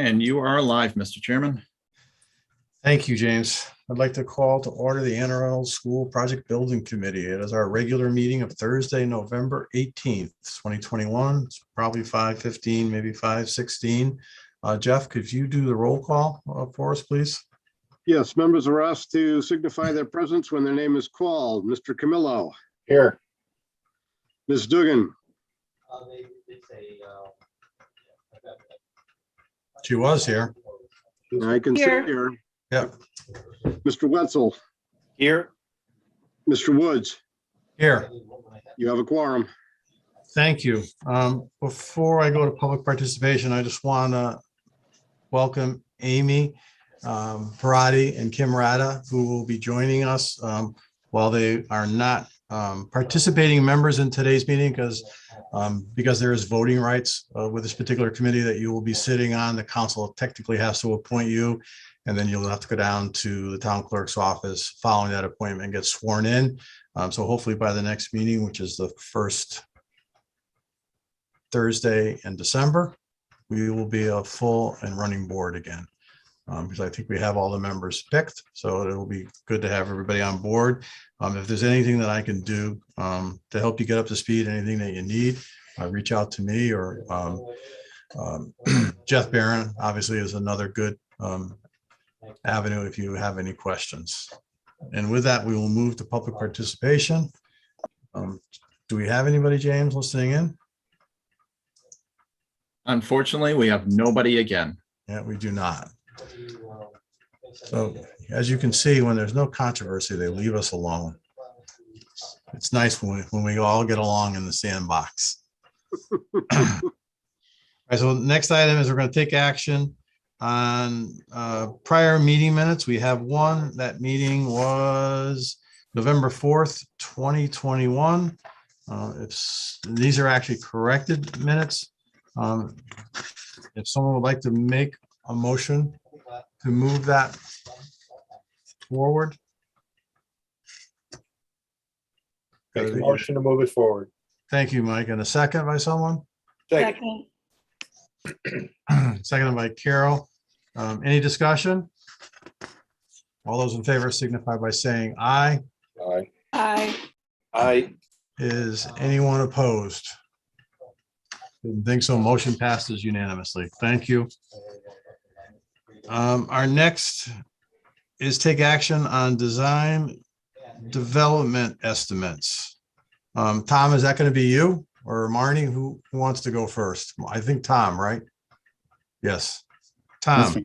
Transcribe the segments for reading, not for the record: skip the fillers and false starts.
And you are live, Mr. Chairman. Thank you, James. I'd like to call to order the Reynolds School Project Building Committee. It is our regular meeting of Thursday, November 18th, 2021. It's probably 5:15, maybe 5:16. Jeff, could you do the roll call for us, please? Yes, members are asked to signify their presence when their name is called. Mr. Camillo. Here. Ms. Dugan. She was here. I can see here. Yep. Mr. Wetzel. Here. Mr. Woods. Here. You have a quorum. Thank you. Before I go to public participation, I just want to welcome Amy Parati and Kim Rada, who will be joining us while they are not participating members in today's meeting because there is voting rights with this particular committee that you will be sitting on. The council technically has to appoint you, and then you'll have to go down to the town clerk's office following that appointment and get sworn in. So hopefully by the next meeting, which is the first Thursday in December, we will be a full and running board again. Because I think we have all the members picked, so it'll be good to have everybody on board. If there's anything that I can do to help you get up to speed, anything that you need, reach out to me, or Jeff Barron obviously is another good avenue if you have any questions. And with that, we will move to public participation. Do we have anybody, James, listening in? Unfortunately, we have nobody again. Yeah, we do not. So as you can see, when there's no controversy, they leave us alone. It's nice when we all get along in the sandbox. All right, so next item is we're going to take action on prior meeting minutes. We have one. That meeting was November 4th, 2021. These are actually corrected minutes. If someone would like to make a motion to move that forward. Make a motion to move it forward. Thank you, Mike. And a second by someone? Second. Seconded by Carol. Any discussion? All those in favor signify by saying aye. Aye. Aye. Aye. Is anyone opposed? Didn't think so. Motion passes unanimously. Thank you. Our next is take action on design development estimates. Tom, is that going to be you or Marnie? Who wants to go first? I think Tom, right? Yes. Tom.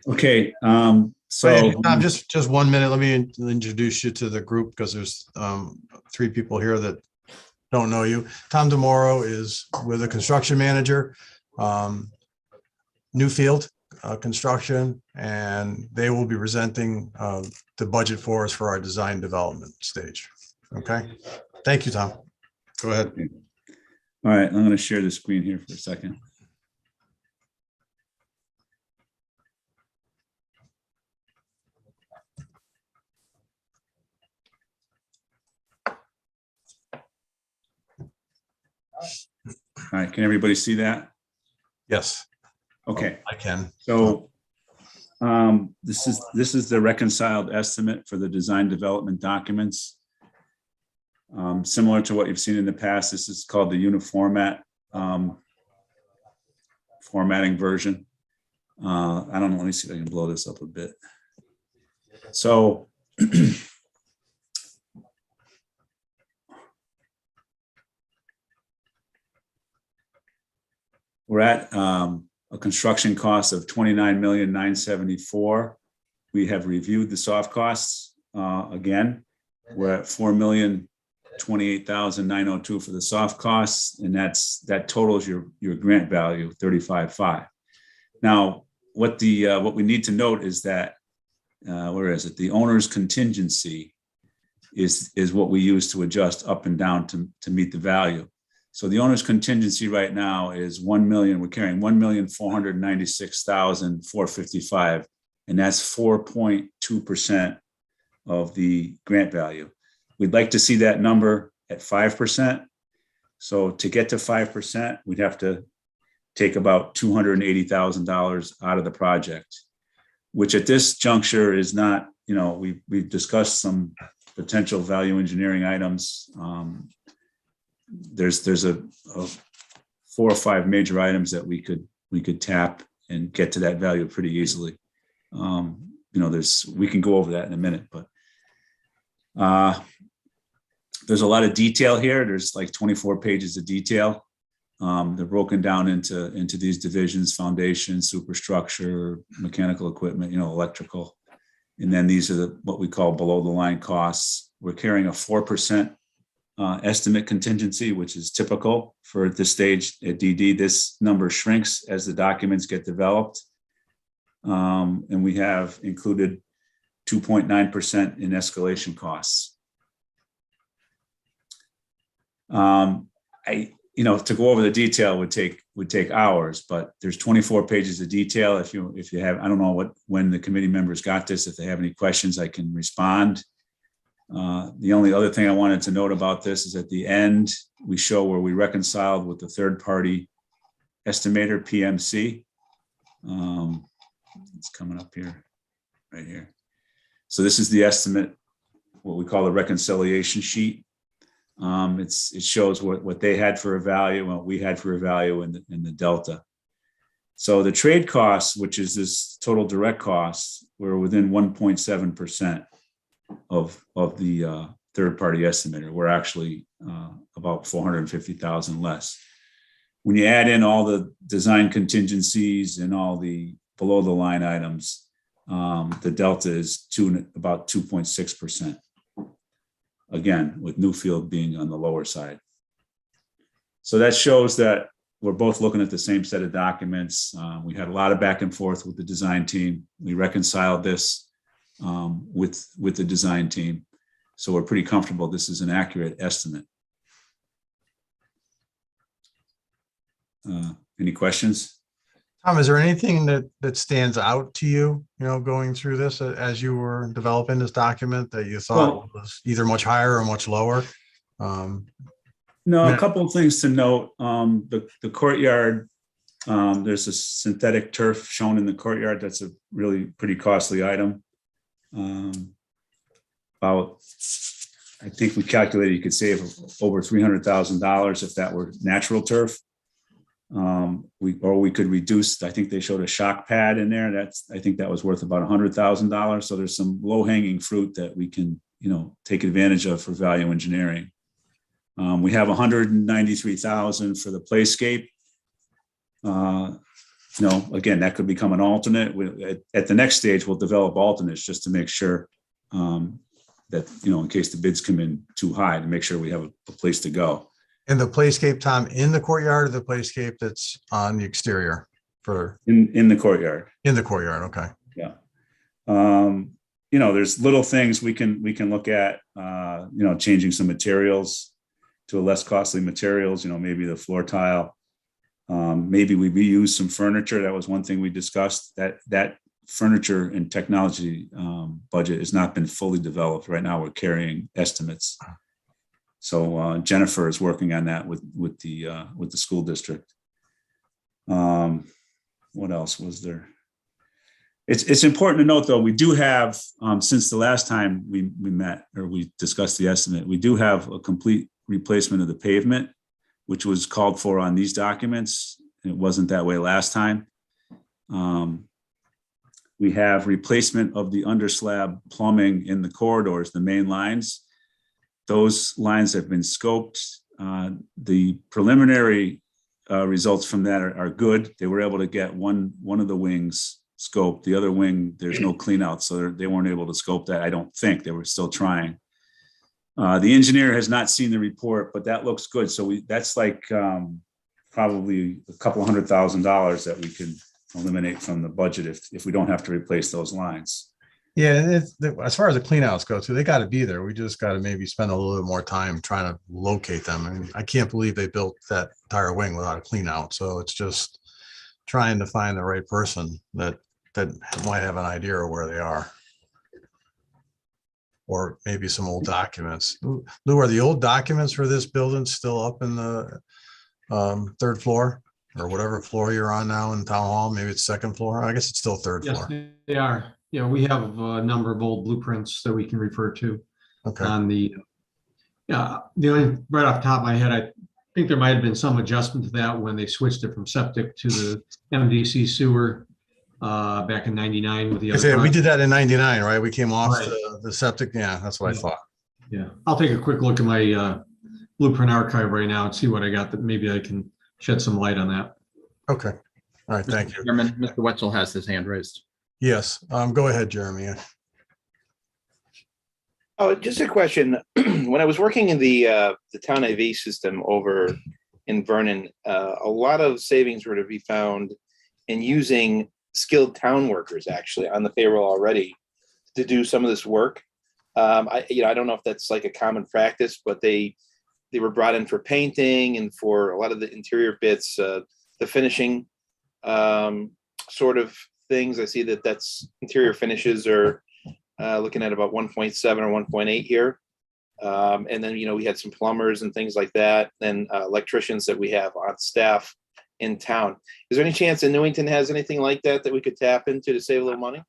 Okay. So Hey, Tom, just 1 minute. Let me introduce you to the group because there's 3 people here that don't know you. Tom DeMoro is with a construction manager, Newfield Construction, and they will be presenting the budget for us for our design development stage. Okay. Thank you, Tom. Go ahead. all right, I'm going to share the screen here for a second. All right, can everybody see that? Yes, Okay. I can. So this is the reconciled estimate for the design development documents. Similar to what you've seen in the past, this is called the uniformat formatting version. I don't know, let me see if I can blow this up a bit. So we're at a construction cost of $29,974,000. We have reviewed the soft costs again. We're at $4,028,902 for the soft costs, and that totals your grant value, $35,500. Now, what we need to note is that where is it? The owner's contingency is what we use to adjust up and down to meet the value. So the owner's contingency right now is we're carrying $1,496,455, and that's 4.2% of the grant value. We'd like to see that number at 5%. So to get to 5%, we'd have to take about $280,000 out of the project, which at this juncture is not, we've discussed some potential value engineering items. There's a 4 or 5 major items that we could tap and get to that value pretty easily. We can go over that in a minute, but there's a lot of detail here. There's like 24 pages of detail. They're broken down into these divisions: foundation, superstructure, mechanical equipment, electrical. And then these are what we call below the line costs. We're carrying a 4% estimate contingency, which is typical for this stage at DD. This number shrinks as the documents get developed. And we have included 2.9% in escalation costs. To go over the detail would take hours, but there's 24 pages of detail. If you have, I don't know when the committee members got this, if they have any questions, I can respond. The only other thing I wanted to note about this is at the end, we show where we reconciled with the third-party estimator, PMC. It's coming up here, right here. So this is the estimate, what we call the reconciliation sheet. It shows what they had for a value and what we had for a value in the delta. So the trade costs, which is this total direct costs, were within 1.7% of the third-party estimator. We're actually about 450,000 less. When you add in all the design contingencies and all the below the line items, the delta is about 2.6%. Again, with Newfield being on the lower side. So that shows that we're both looking at the same set of documents. We had a lot of back and forth with the design team. We reconciled this with the design team. So we're pretty comfortable this is an accurate estimate. Any questions? Tom, is there anything that stands out to you, going through this as you were developing this document that you thought was either much higher or much lower? No, a couple of things to note. The courtyard, there's a synthetic turf shown in the courtyard. That's a really pretty costly item. I think we calculated you could save over $300,000 if that were natural turf. We could reduce, I think they showed a shock pad in there. I think that was worth about $100,000. So there's some low hanging fruit that we can, take advantage of for value engineering. We have $193,000 for the playscape. Again, that could become an alternate. At the next stage, we'll develop alternates just to make sure that, in case the bids come in too high, to make sure we have a place to go. And the playscape, Tom, in the courtyard, or the playscape that's on the exterior in the courtyard? In the courtyard, okay. Yeah. There's little things we can look at, changing some materials to a less costly materials, maybe the floor tile. Maybe we reuse some furniture. That was one thing we discussed. That furniture and technology budget has not been fully developed. Right now we're carrying estimates. So Jennifer is working on that with the school district. What else was there? It's important to note, though, we do have, since the last time we met or we discussed the estimate, we do have a complete replacement of the pavement, which was called for on these documents. It wasn't that way last time. We have replacement of the underslab plumbing in the corridors, the main lines. Those lines have been scoped. The preliminary results from that are good. They were able to get one of the wings scoped. The other wing, there's no clean out, so they weren't able to scope that. I don't think. They were still trying. The engineer has not seen the report, but that looks good. So that's like probably a couple $100,000 that we can eliminate from the budget if we don't have to replace those lines. Yeah, as far as the clean outs go too, they got to be there. We just got to maybe spend a little bit more time trying to locate them. I mean, I can't believe they built that entire wing without a clean out. So it's just trying to find the right person that might have an idea of where they are. Or maybe some old documents. Lou, are the old documents for this building still up in the third floor or whatever floor you're on now in town hall. Maybe it's second floor. I guess it's still third Yes, floor. they are. Yeah, we have a number of old blueprints that we can refer to Okay. on the, yeah, the only, right off the top of my head, I think there might have been some adjustment to that when they switched it from septic to the MDC sewer back in 99 with the I other. say, we project. did that in 99, right? We came off Right. the septic. Yeah, that's what I Yeah. thought. Yeah, I'll take a quick look at my blueprint archive right now and see what I got that maybe I can shed some light on that. Okay. All right. Thank Mr. you. Chairman, Mr. Wetzel has his hand raised. Yes. Go ahead, Jeremy. Oh, just a question. When I was working in the town AV system over in Vernon, a lot of savings were to be found in using skilled town workers actually on the payroll already to do some of this work. I don't know if that's like a common practice, but they were brought in for painting and for a lot of the interior bits, the finishing sort of things. I see that's interior finishes are looking at about 1.7 or 1.8 here. And then, we had some plumbers and things like that, and electricians that we have on staff in town. Is there any chance that Newington has anything like that we could tap into to save a little money?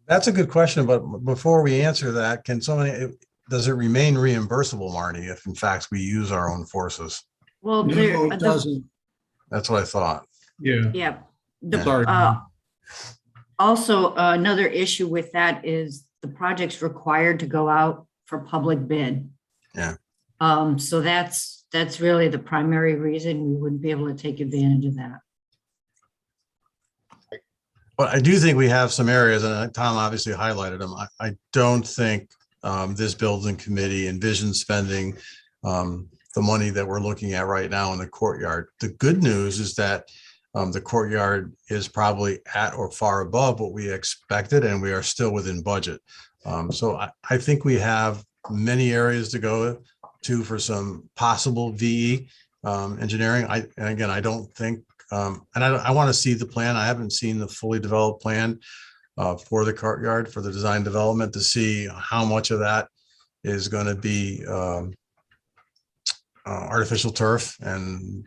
That's a good question, but before we answer that, does it remain reimbursable, Marty, if in fact we use our own forces? Well, No, there, it doesn't. That's what I thought. Yeah. yeah. Sorry. Also, another issue with that is the project's required to go out for public bid. Yeah. So that's really the primary reason we wouldn't be able to take advantage of that. But I do think we have some areas, and Tom obviously highlighted them. I don't think this building committee envisions spending the money that we're looking at right now in the courtyard. The good news is that the courtyard is probably at or far above what we expected, and we are still within budget. So I think we have many areas to go to for some possible VE engineering. I don't think, and I want to see the plan. I haven't seen the fully developed plan for the courtyard, for the design development, to see how much of that is going to be artificial turf, and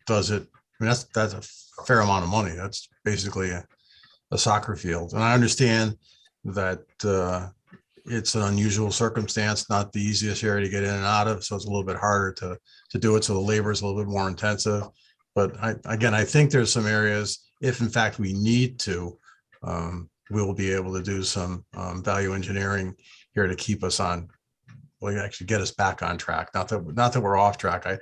does it? I mean, that's a fair amount of money. That's basically a soccer field, and I understand that it's an unusual circumstance, not the easiest area to get in and out of, so it's a little bit harder to do it. So the labor is a little bit more intensive. But I think there's some areas, if in fact we need to, we'll be able to do some value engineering here to keep us on, well, actually get us back on track. Not that we're off track. I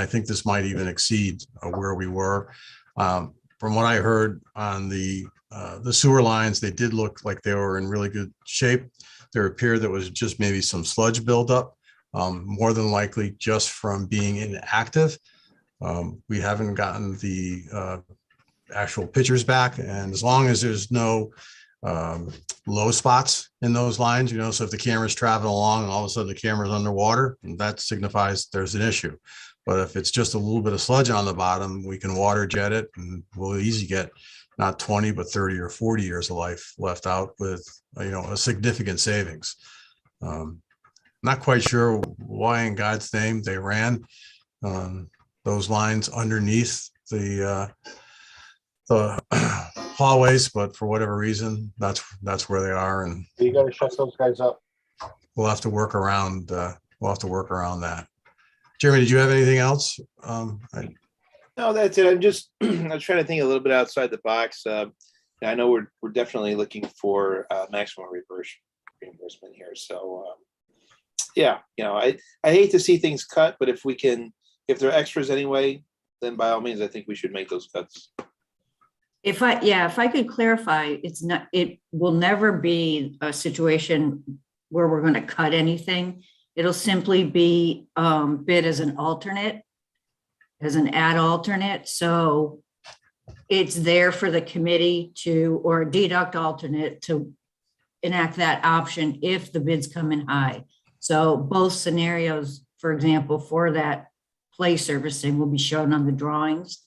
think this might even exceed where we were. From what I heard on the sewer lines, they did look like they were in really good shape. There appeared that was just maybe some sludge buildup, more than likely just from being inactive. We haven't gotten the actual pictures back, and as long as there's no low spots in those lines, so if the camera's traveling along and all of a sudden the camera's underwater, that signifies there's an issue. But if it's just a little bit of sludge on the bottom, we can water jet it, and we'll easily get not 20, but 30 or 40 years of life left out with, a significant savings. Not quite sure why in God's name they ran those lines underneath the hallways, but for whatever reason, that's where they are, and You gotta shut those guys up. we'll have to work around. That. Jeremy, did you have anything else? No, that's it. I'm trying to think a little bit outside the box. I know we're definitely looking for maximum reimbursement here. So I hate to see things cut, but if they're extras anyway, then by all means, I think we should make those cuts. If I could clarify, it will never be a situation where we're going to cut anything. It'll simply be bid as an alternate, as an ad alternate. So it's there for the committee or a deduct alternate to enact that option if the bids come in high. So both scenarios, for example, for that play servicing will be shown on the drawings.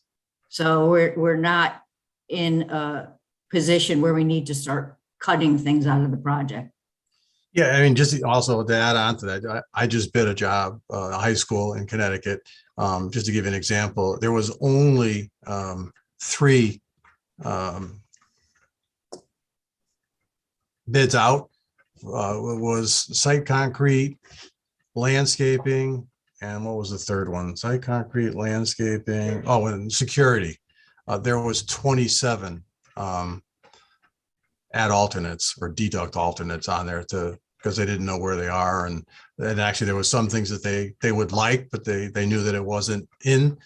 So we're not in a position where we need to start cutting things out of the project. Yeah, I mean, just also to add on to that, I just bid a job, a high school in Connecticut. Just to give you an example, there was only 3 bids out. It was site concrete, landscaping, and what was the third one? Site concrete, landscaping, oh, and security. There was 27 add alternates or deduct alternates on there because they didn't know where they are. And actually there was some things that they would like, but they knew that it wasn't in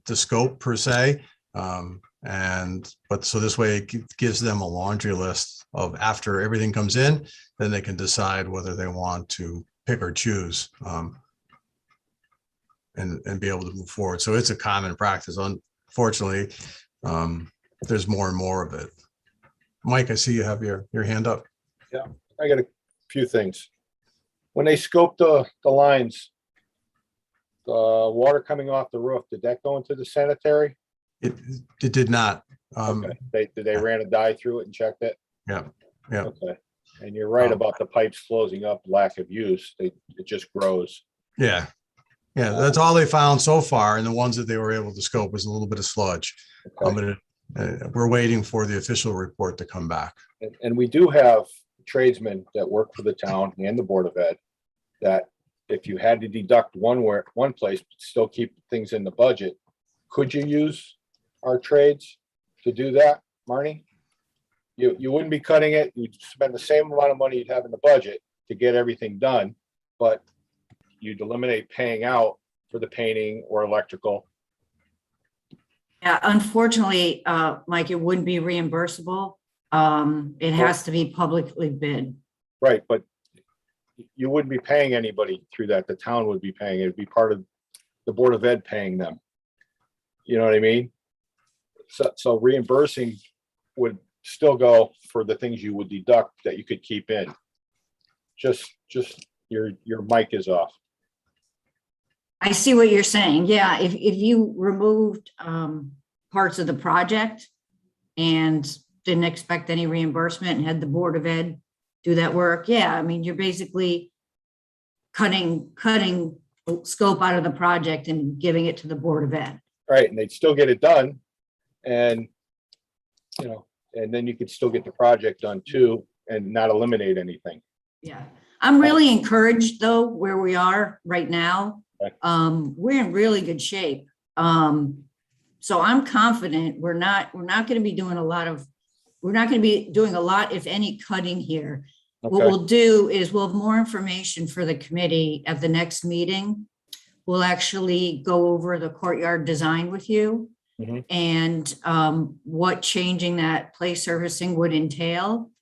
the scope per se. But so this way it gives them a laundry list of after everything comes in, then they can decide whether they want to pick or choose and be able to move forward. So it's a common practice. Unfortunately, there's more and more of it. Mike, I see you have your hand up. I got a few things. When they scoped the lines, the water coming off the roof, did that go into the sanitary? It did not. Okay, they ran a dye through it and checked it? Yeah. Okay, and you're right about the pipes closing up, lack of use, it just grows. Yeah. That's all they found so far. And the ones that they were able to scope was a little bit of sludge. Okay. But we're waiting for the official report to come back. And we do have tradesmen that work for the town and the Board of Ed, that if you had to deduct one place, but still keep things in the budget, could you use our trades to do that, Marnie? You wouldn't be cutting it. You'd spend the same amount of money you'd have in the budget to get everything done, but you'd eliminate paying out for the painting or electrical. Yeah, unfortunately, Mike, it wouldn't be reimbursable. It has to be publicly bid. Right, but you wouldn't be paying anybody through that. The town would be paying it. It'd be part of the Board of Ed paying them. You know what I mean? So reimbursing would still go for the things you would deduct that you could keep in. Just your mic is off. I see what you're saying. Yeah, if you removed parts of the project and didn't expect any reimbursement and had the Board of Ed do that work, yeah, I mean, you're basically cutting scope out of the project and giving it to the Board of Ed. Right, and they'd still get it done, and and then you could still get the project done too, and not eliminate anything. Yeah, I'm really encouraged though where we are right now. Right. We're in really good shape. So I'm confident we're not going to be doing a lot, if any, cutting here. Okay. What we'll do is we'll have more information for the committee at the next meeting. We'll actually go over the courtyard design with you. Mm-hmm. And what changing that place servicing would entail.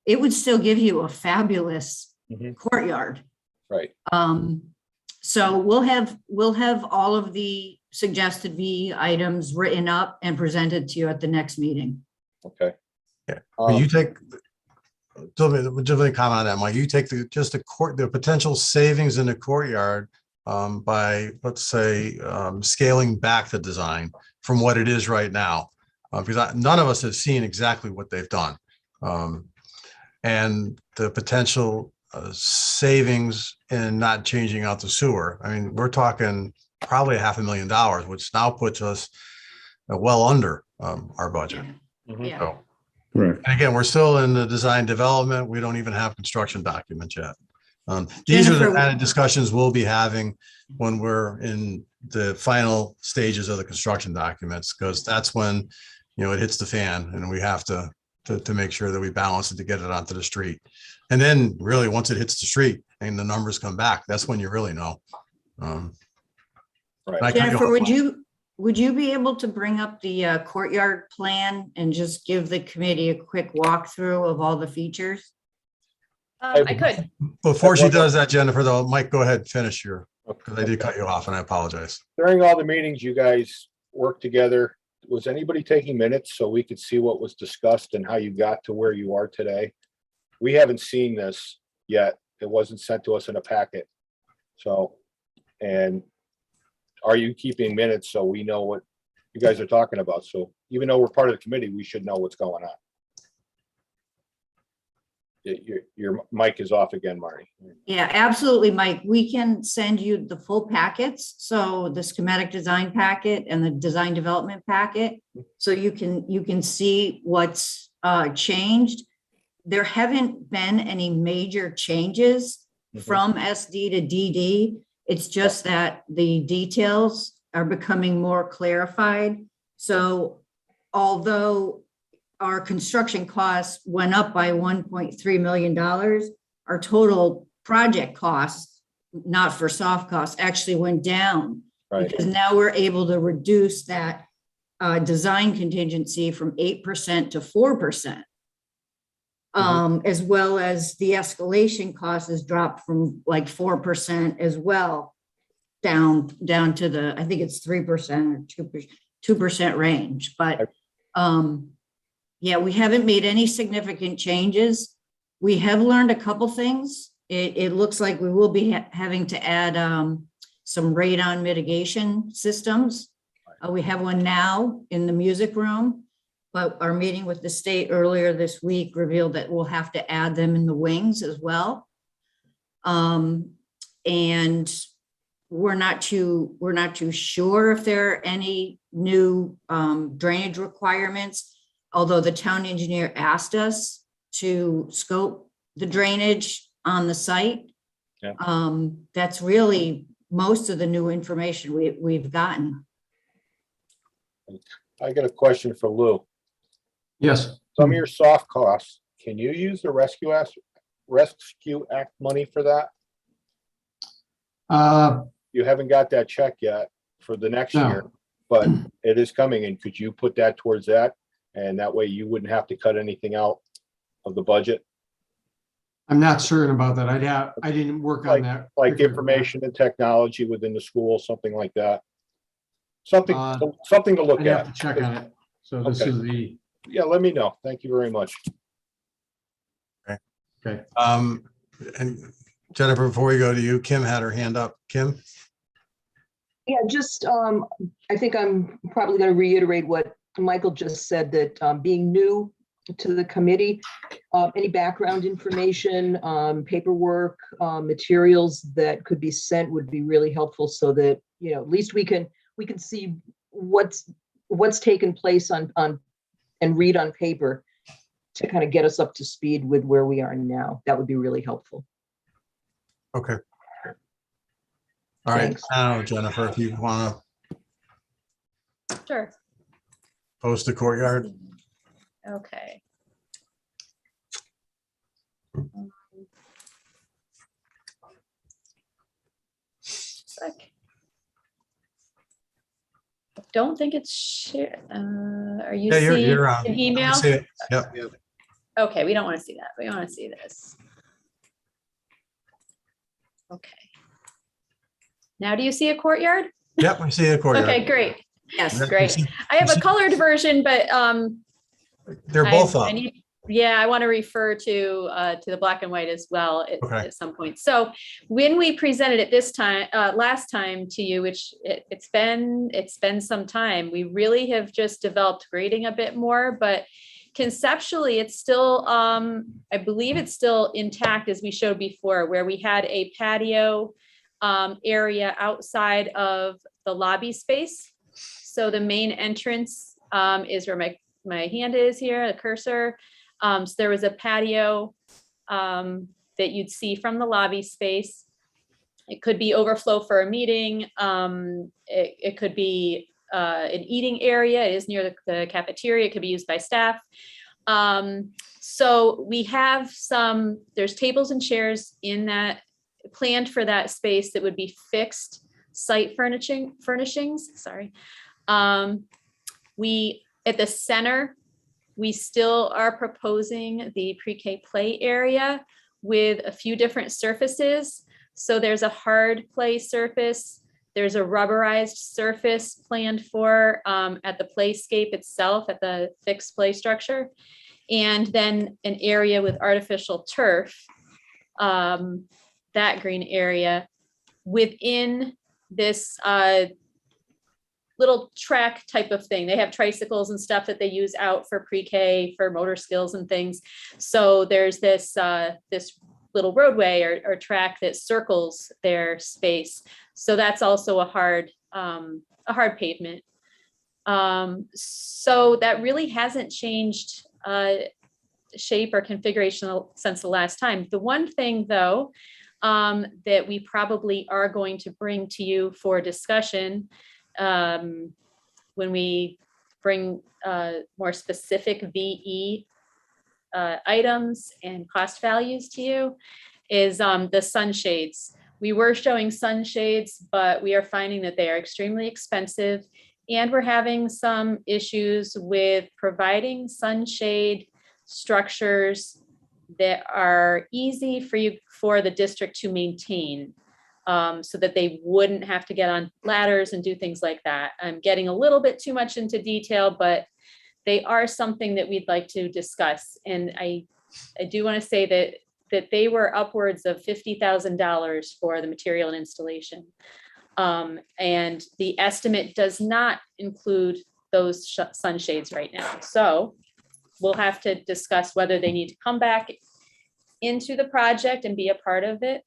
It would still give you a fabulous courtyard. Right. So we'll have all of the suggested V items written up and presented to you at the next meeting. Okay. Yeah. You take, definitely comment on that, Mike. You take the potential savings in the courtyard by, let's say, scaling back the design from what it is right now, because none of us have seen exactly what they've done, and the potential savings in not changing out the sewer. I mean, we're talking probably $500,000, which now puts us well under our budget. Yeah. So, Correct. and again, we're still in the design development. We don't even have construction documents yet. These are the Jennifer- kind of discussions we'll be having when we're in the final stages of the construction documents, because that's when, it hits the fan and we have to make sure that we balance it to get it onto the street. And then really, once it hits the street and the numbers come back, that's when you really know. Right. Jennifer, would you be able to bring up the courtyard plan and just give the committee a quick walkthrough of all the features? I could. Before she does that, Jennifer, though, Mike, go ahead, finish because I did cut you off and I apologize. During all the meetings, you guys worked together. Was anybody taking minutes so we could see what was discussed and how you got to where you are today? We haven't seen this yet. It wasn't sent to us in a packet. So, and are you keeping minutes so we know what you guys are talking about? So even though we're part of the committee, we should know what's going on. Your mic is off again, Marty. Yeah, absolutely, Mike. We can send you the full packets. So the schematic design packet and the design development packet. So you can see what's changed. There haven't been any major changes from SD to DD. It's just that the details are becoming more clarified. So although our construction costs went up by $1.3 million, our total project costs, not for soft costs, actually went down. Right. Because now we're able to reduce that design contingency from 8% to 4%. As well as the escalation cost has dropped from like 4% as well, down to the, I think it's 3% or 2% range. But yeah, we haven't made any significant changes. We have learned a couple things. It looks like we will be having to add some radon mitigation systems. We have one now in the music room, but our meeting with the state earlier this week revealed that we'll have to add them in the wings as well. And we're not too sure if there are any new drainage requirements, although the town engineer asked us to scope the drainage on the site. Yeah. That's really most of the new information we've gotten. I got a question for Lou. Yes. Some of your soft costs, can you use the Rescue Act money for that? You haven't got that check yet for the next No. year, but it is coming. And could you put that towards that? And that way you wouldn't have to cut anything out of the budget, I'm not certain about that. I didn't work on that. like information and technology within the school, something like that. Something to look I'd have at. to check on it. So this Okay. is the, Yeah, let me know. Thank you very much. okay. And Jennifer, before we go to you, Kim had her hand up. Kim? Yeah, just, I think I'm probably going to reiterate what Michael just said, that being new to the committee, any background information, paperwork, materials that could be sent would be really helpful, so that, you know, at least we can see what's taken place on and read on paper to kind of get us up to speed with where we are now. That would be really helpful. Okay. All right, Thanks. now Jennifer, if you want to Sure. post the courtyard. Okay. Sec. I don't think it's shared. Are you Yeah, seeing you're on. an email? See it. Yep. Okay, we don't want to see that. We want to see this. Okay. Now, do you see a courtyard? Yep, we see the courtyard. Okay, great. Yes, Great. I have a colored version, but They're both up. yeah, I want to refer to the black and white as well Okay. at some point. So when we presented it this time, last time to you, which it's been some time, we really have just developed grading a bit more, but conceptually it's still, I believe it's still intact as we showed before, where we had a patio area outside of the lobby space. So the main entrance is where my hand is here, the cursor. So there was a patio that you'd see from the lobby space. It could be overflow for a meeting. It could be an eating area. It is near the cafeteria. It could be used by staff. So we have there's tables and chairs in that, planned for that space that would be fixed site furnishings. Sorry. At the center, we still are proposing the pre-K play area with a few different surfaces. So there's a hard play surface. There's a rubberized surface planned for at the playscape itself, at the fixed play structure. And then an area with artificial turf, that green area within this little track type of thing. They have tricycles and stuff that they use out for pre-K for motor skills and things. So there's this little roadway or track that circles their space. So that's also a hard pavement. So that really hasn't changed shape or configuration since the last time. The one thing though, that we probably are going to bring to you for discussion when we bring more specific VE items and cost values to you is the sunshades. We were showing sunshades, but we are finding that they are extremely expensive, and we're having some issues with providing sunshade structures that are easy for the district to maintain, so that they wouldn't have to get on ladders and do things like that. I'm getting a little bit too much into detail, but they are something that we'd like to discuss. And I do want to say that they were upwards of $50,000 for the material and installation. And the estimate does not include those sunshades right now. So we'll have to discuss whether they need to come back into the project and be a part of it,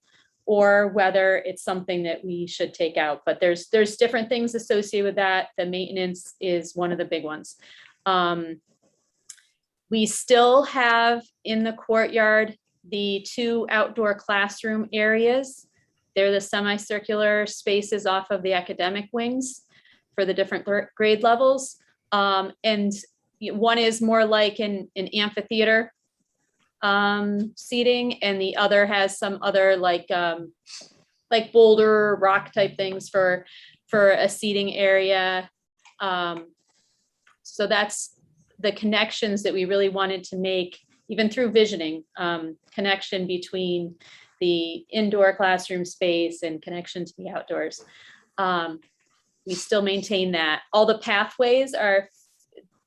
or whether it's something that we should take out. But there's different things associated with that. The maintenance is one of the big ones. We still have in the courtyard the 2 outdoor classroom areas. They're the semicircular spaces off of the academic wings for the different grade levels. And one is more like an amphitheater seating, and the other has some other like boulder rock type things for a seating area. So that's the connections that we really wanted to make, even through visioning, connection between the indoor classroom space and connection to the outdoors. We still maintain that. All the pathways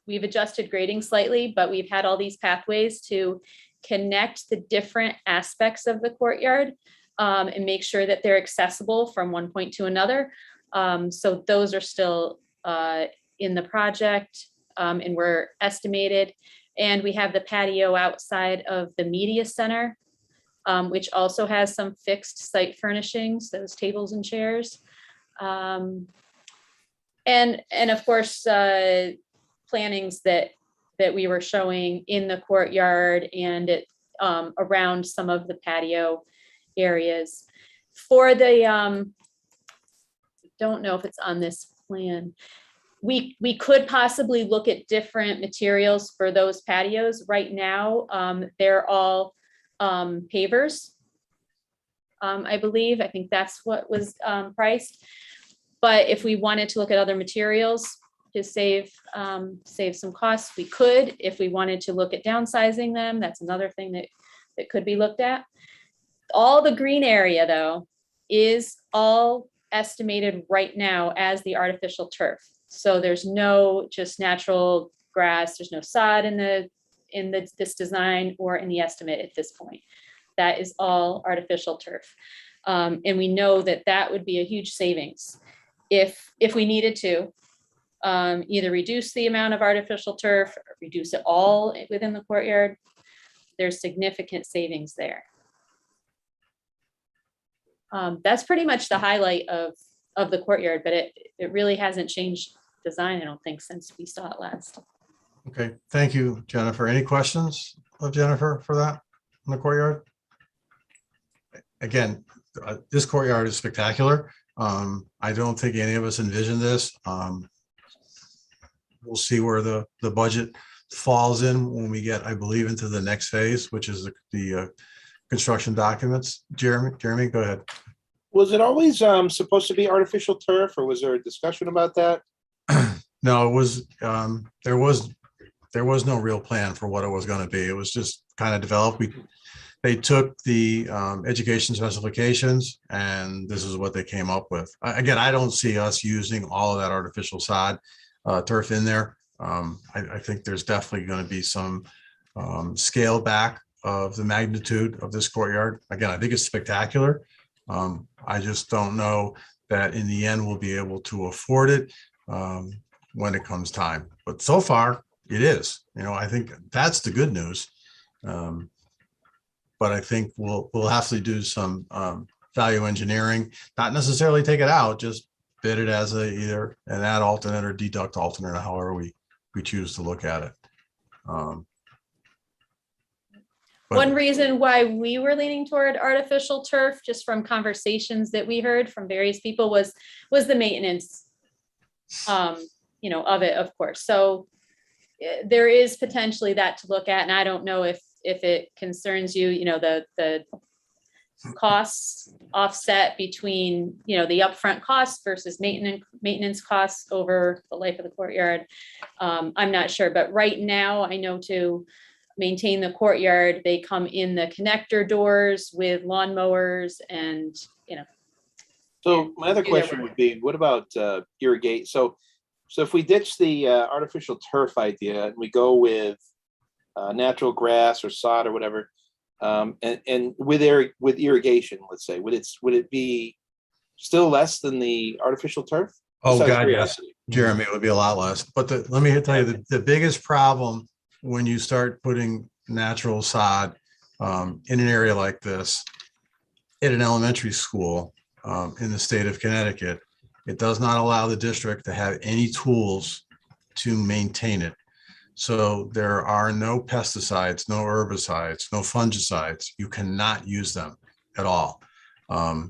we've adjusted grading slightly, but we've had all these pathways to connect the different aspects of the courtyard and make sure that they're accessible from one point to another. So those are still in the project and were estimated. And we have the patio outside of the media center, which also has some fixed site furnishings, those tables and chairs. And of course, plantings that we were showing in the courtyard and around some of the patio areas. For the, don't know if it's on this plan, we could possibly look at different materials for those patios. Right now, they're all pavers, I believe. I think that's what was priced. But if we wanted to look at other materials to save some costs, we could. If we wanted to look at downsizing them, that's another thing that could be looked at. All the green area, though, is all estimated right now as the artificial turf. So there's no just natural grass. There's no sod in this design or in the estimate at this point. That is all artificial turf. And we know that would be a huge savings if we needed to either reduce the amount of artificial turf or reduce it all within the courtyard. There's significant savings there. That's pretty much the highlight of the courtyard, but it really hasn't changed design, I don't think, since we saw it last. Okay, thank you, Jennifer. Any questions of Jennifer for that in the courtyard? Again, this courtyard is spectacular. I don't think any of us envisioned this. We'll see where the budget falls in when we get, I believe, into the next phase, which is the construction documents. Jeremy, go ahead. Was it always supposed to be artificial turf, or was there a discussion about that? No, it was, there was no real plan for what it was going to be. It was just kind of developed. They took the education specifications, and this is what they came up with. Again, I don't see us using all of that artificial sod turf in there. I think there's definitely going to be some scale back of the magnitude of this courtyard. Again, I think it's spectacular. I just don't know that in the end we'll be able to afford it. when it comes time. But so far, it is. I think that's the good news. But I think we'll have to do some value engineering, not necessarily take it out, just bid it as either an add alternate or deduct alternate, however we choose to look at it. But- One reason why we were leaning toward artificial turf, just from conversations that we heard from various people, was the maintenance, of it, of course. So there is potentially that to look at, and I don't know if it concerns you, the costs offset between, the upfront costs versus maintenance costs over the life of the courtyard. I'm not sure, but right now I know to maintain the courtyard, they come in the connector doors with lawnmowers and, So my other question would be, what about irrigate? So if we ditch the artificial turf idea and we go with natural grass or sod or whatever, and with irrigation, let's say, would it be still less than the artificial turf? Oh, Just out of God, yes, curiosity. Jeremy, it would be a lot less. But let me tell you, the biggest problem when you start putting natural sod in an area like this, at an elementary school in the state of Connecticut, it does not allow the district to have any tools to maintain it. So there are no pesticides, no herbicides, no fungicides. You cannot use them at all.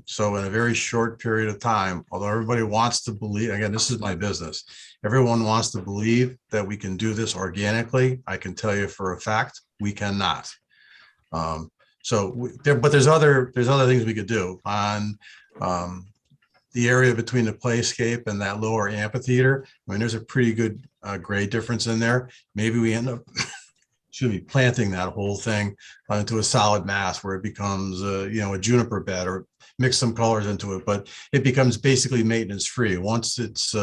So in a very short period of time, although everybody wants to believe, again, this is my business, everyone wants to believe that we can do this organically. I can tell you for a fact, we cannot. But there's other things we could do on the area between the playscape and that lower amphitheater. I mean, there's a pretty good grade difference in there. Maybe we end up planting that whole thing into a solid mass where it becomes a juniper bed, or mix some colors into it, but it becomes basically maintenance free. Once it's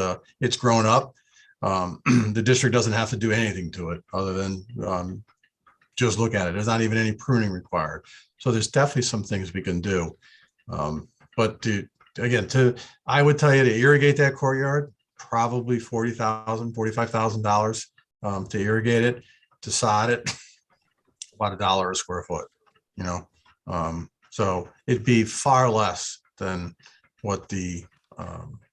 grown up, the district doesn't have to do anything to it other than just look at it. There's not even any pruning required. So there's definitely some things we can do. But I would tell you to irrigate that courtyard, probably $40,000, $45,000 to irrigate it. To sod it, about $1 a square foot, so it'd be far less than what the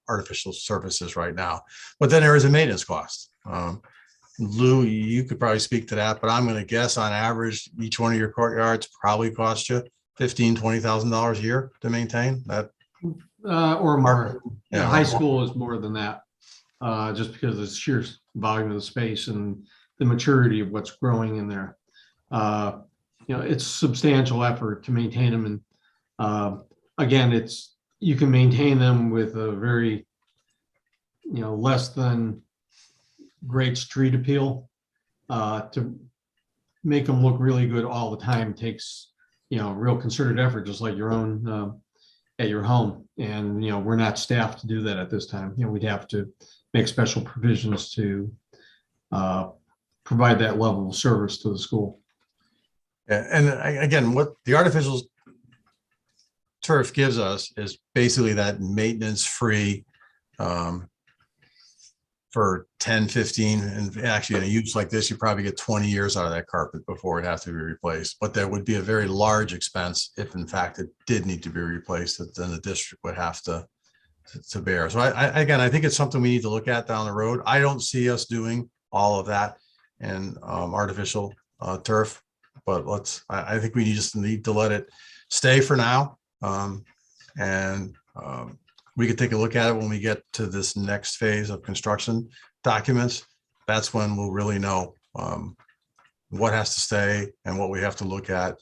artificial surface is right now. But then there is a maintenance cost. Lou, you could probably speak to that, but I'm going to guess on average, each one of your courtyards probably cost you $15,000, $20,000 a year to maintain that. Or more. Yeah. High school is more than that, just because of the sheer volume of the space and the maturity of what's growing in there. It's substantial effort to maintain them. And again, you can maintain them with a very, less than great street appeal. To make them look really good all the time takes, real concerted effort, just like your own at your home. And, we're not staffed to do that at this time. We'd have to make special provisions to provide that level of service to the school. Yeah, and again, what the artificial turf gives us is basically that maintenance-free for 10, 15, and actually in a use like this, you probably get 20 years out of that carpet before it has to be replaced. But there would be a very large expense if in fact it did need to be replaced, that then the district would have to bear. So I think it's something we need to look at down the road. I don't see us doing all of that and artificial turf, but I think we just need to let it stay for now. We could take a look at it when we get to this next phase of construction documents. That's when we'll really know what has to stay and what we have to look at,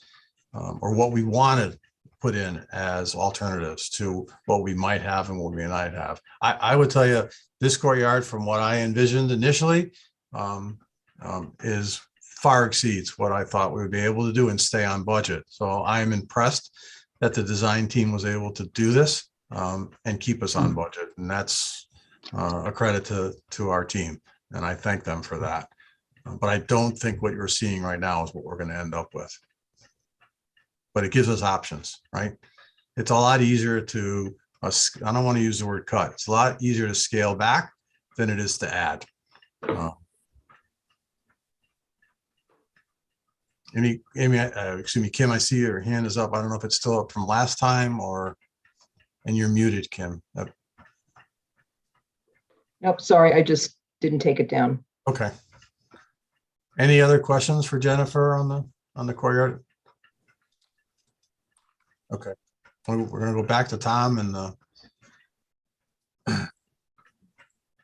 or what we want to put in as alternatives to what we might have and what we might have. I would tell you this courtyard, from what I envisioned initially, is far exceeds what I thought we would be able to do and stay on budget. So I am impressed that the design team was able to do this and keep us on budget. And that's a credit to our team. And I thank them for that. But I don't think what you're seeing right now is what we're going to end up with. But it gives us options, right? It's a lot easier to, I don't want to use the word cut. It's a lot easier to scale back than it is to add. Amy, excuse me, Kim, I see your hand is up. I don't know if it's still up from last time or, and you're muted, Kim. Nope, sorry, I just didn't take it down. Okay. Any other questions for Jennifer on the courtyard? Okay, we're gonna go back to Tom and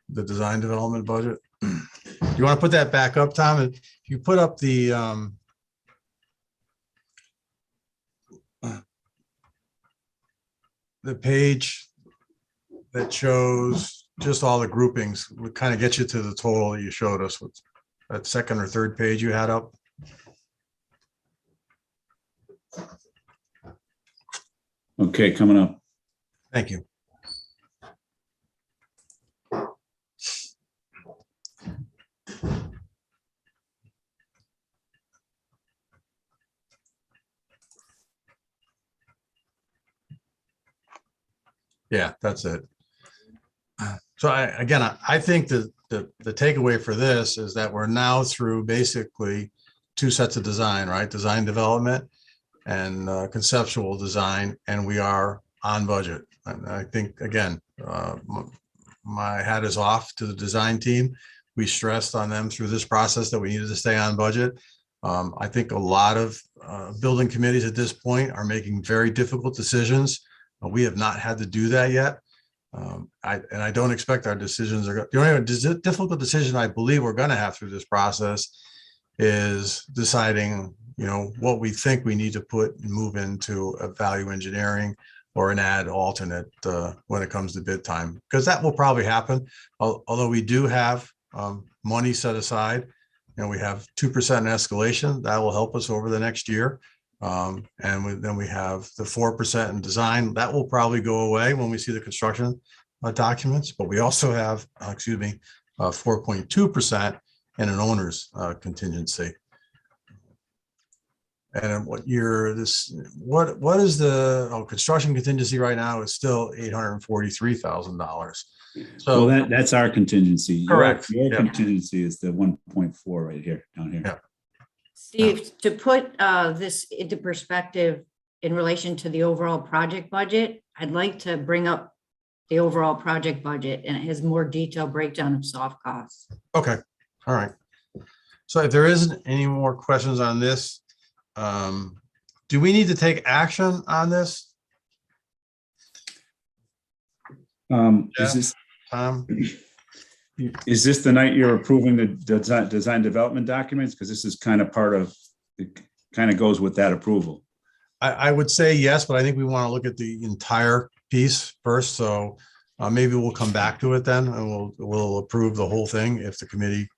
the design development budget. You want to put that back up, Tom? And if you put up the page that shows just all the groupings would kind of get you to the total that you showed us with that second or third page you had up. Okay, coming up. Thank you. Yeah, that's it. So I think that the takeaway for this is that we're now through basically two sets of design, right? Design development and conceptual design, and we are on budget. And I think, again, my hat is off to the design team. We stressed on them through this process that we needed to stay on budget. I think a lot of building committees at this point are making very difficult decisions. We have not had to do that yet. I don't expect our decisions are, the only difficult decision I believe we're going to have through this process is deciding, what we think we need to put and move into a value engineering or an ad alternate when it comes to bid time, because that will probably happen. Although we do have money set aside, we have 2% escalation that will help us over the next year. Then we have the 4% in design that will probably go away when we see the construction documents, but we also have, 4.2% in an owner's contingency. And what is the construction contingency right now is still $843,000. So Well, that's our contingency. Your- Correct. Your Yeah. contingency is the 1.4 right here, down here. Yeah. Steve, to put this into perspective in relation to the overall project budget, I'd like to bring up the overall project budget, and it has more detailed breakdown of soft costs. okay, all right. So if there isn't any more questions on this, do we need to take action on this, Is this, Tom? is this the night you're approving the design development documents? Because this is kind of part of, it kind of goes with that approval. I would say yes, but I think we want to look at the entire piece first. So maybe we'll come back to it then, and we'll approve the whole thing if the committee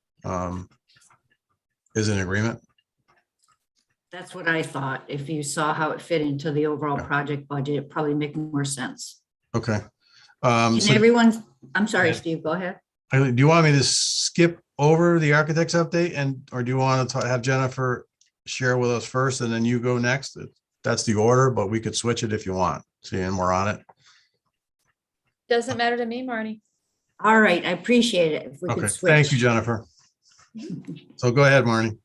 is in agreement. That's what I thought. If you saw how it fit into the overall project budget, it probably make more sense. Okay. Can So everyone, I'm sorry, Yeah. Steve, go ahead. do you want me to skip over the architect's update or do you want to have Jennifer share with us first and then you go next? That's the order, but we could switch it if you want. Seeing we're on it. Doesn't matter to me, Marnie. All right, I appreciate it. If we Okay, could switch. thank you, Jennifer. So go ahead, Marnie.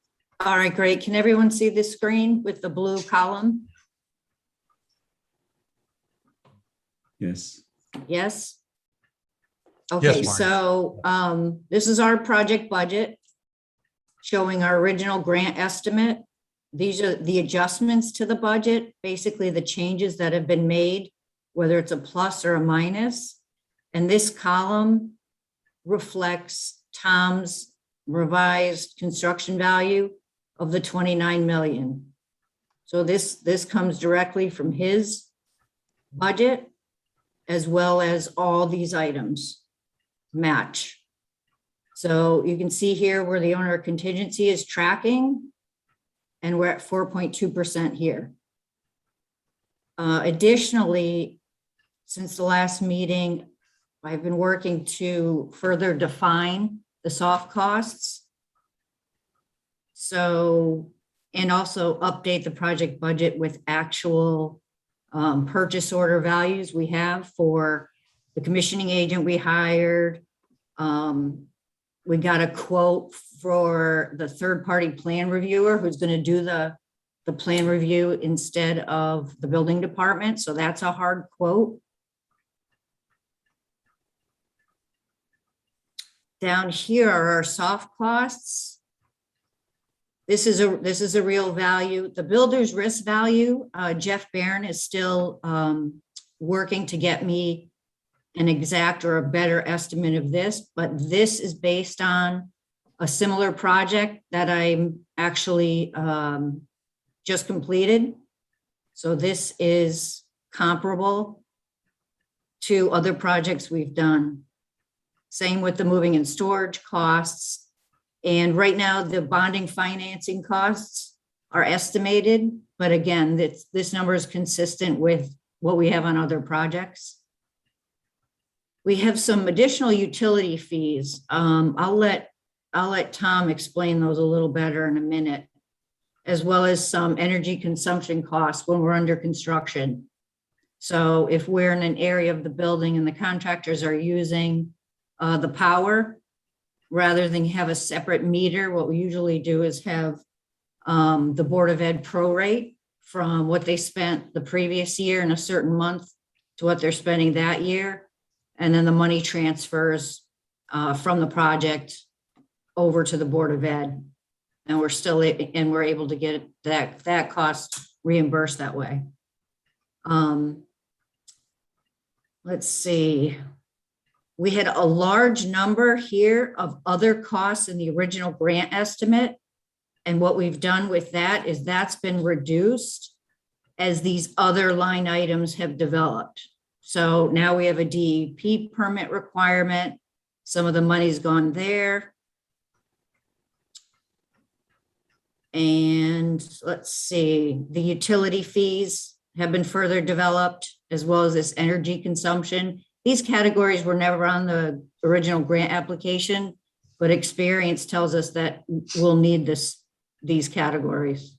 All right, great. Can everyone see the screen with the blue column? Yes. Yes? Okay, Marnie. so this is our project budget showing our original grant estimate. These are the adjustments to the budget, basically the changes that have been made, whether it's a plus or a minus. And this column reflects Tom's revised construction value of the 29 million. So this comes directly from his budget, as well as all these items match. So you can see here where the owner contingency is tracking, and we're at 4.2% here. Additionally, since the last meeting, I've been working to further define the soft costs. So, and also update the project budget with actual purchase order values we have for the commissioning agent we hired, We got a quote for the third-party plan reviewer who's going to do the plan review instead of the building department. So that's a hard quote. Down here are our soft costs. This is a real value. The builder's risk value, Jeff Barron is still working to get me an exact or a better estimate of this, but this is based on a similar project that I'm actually just completed. So this is comparable to other projects we've done. Same with the moving and storage costs. And right now, the bonding financing costs are estimated, but again, this number is consistent with what we have on other projects. We have some additional utility fees. I'll let Tom explain those a little better in a minute, as well as some energy consumption costs when we're under construction. So if we're in an area of the building and the contractors are using the power, rather than have a separate meter, what we usually do is have the Board of Ed prorate from what they spent the previous year in a certain month to what they're spending that year. And then the money transfers from the project over to the Board of Ed. And we're able to get that cost reimbursed that way. Let's see. We had a large number here of other costs in the original grant estimate. And what we've done with that is that's been reduced as these other line items have developed. So now we have a DEP permit requirement. Some of the money's gone there. And let's see, the utility fees have been further developed, as well as this energy consumption. These categories were never on the original grant application, but experience tells us that we'll need these categories.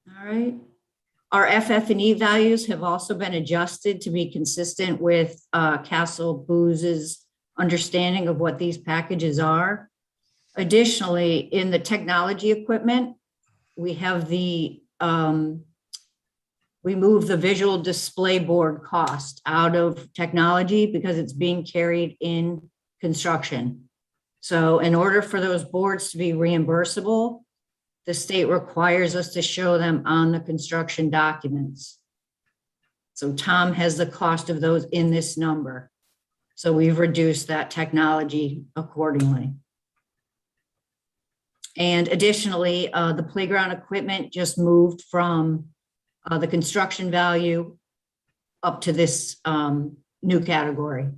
All right. Our FF&E values have also been adjusted to be consistent with Castle Booz's understanding of what these packages are. Additionally, in the technology equipment, we have we move the visual display board cost out of technology because it's being carried in construction. So in order for those boards to be reimbursable, the state requires us to show them on the construction documents. So Tom has the cost of those in this number. So we've reduced that technology accordingly. And additionally, the playground equipment just moved from the construction value up to this new category.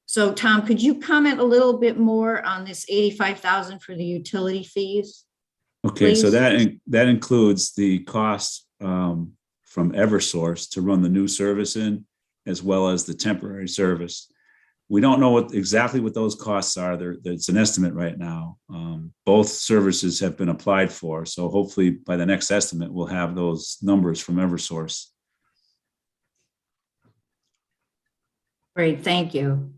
So Tom, could you comment a little bit more on this 85,000 for the utility fees? Okay, so Please. that includes the cost from Eversource to run the new service in, as well as the temporary service. We don't know exactly what those costs are. It's an estimate right now. Both services have been applied for, so hopefully by the next estimate, we'll have those numbers from Eversource. Great, thank you.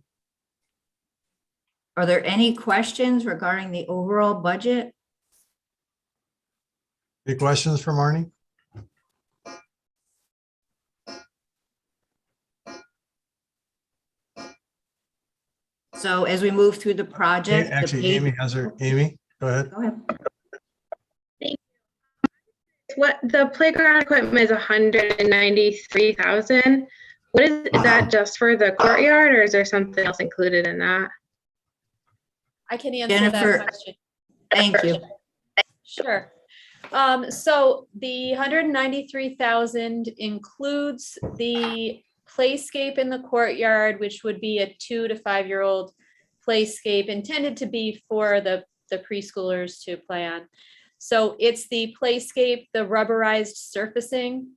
Are there any questions regarding the overall budget? Any questions for Marnie? So as we move through the project, the Actually, pay- Amy has her. Amy, go ahead. Go ahead. What the playground equipment is 193,000. What is that just for the courtyard, or is there something else included in that? I can answer Jennifer, that question. Thank you. Sure. So the 193,000 includes the playscape in the courtyard, which would be a 2 to 5 year old playscape intended to be for the preschoolers to play on. So it's the playscape, the rubberized surfacing,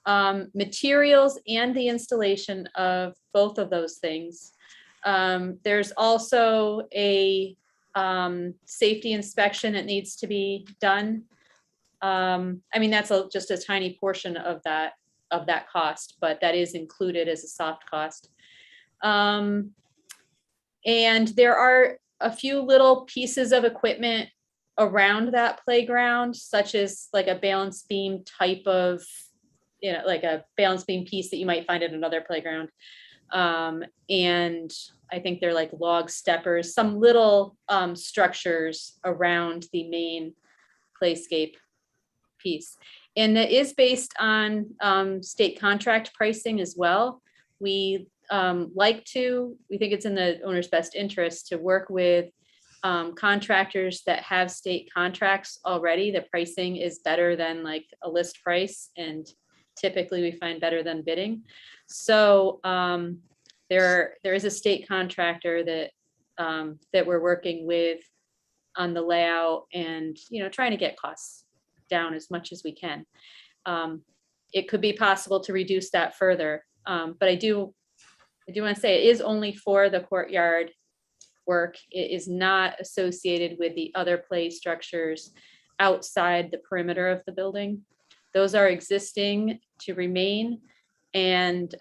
materials, and the installation of both of those things. There's also a safety inspection that needs to be done. I mean, that's just a tiny portion of that of that cost, but that is included as a soft cost. And there are a few little pieces of equipment around that playground, such as like a balance beam type of, like a balance beam piece that you might find at another playground. And I think they're like log steppers, some little structures around the main playscape piece. And it is based on state contract pricing as well. We we think it's in the owner's best interest to work with contractors that have state contracts already. The pricing is better than like a list price, and typically we find better than bidding. So there is a state contractor that that we're working with on the layout, and trying to get costs down as much as we can. It could be possible to reduce that further, but I do want to say it is only for the courtyard work. It is not associated with the other play structures outside the perimeter of the building. Those are existing to remain, and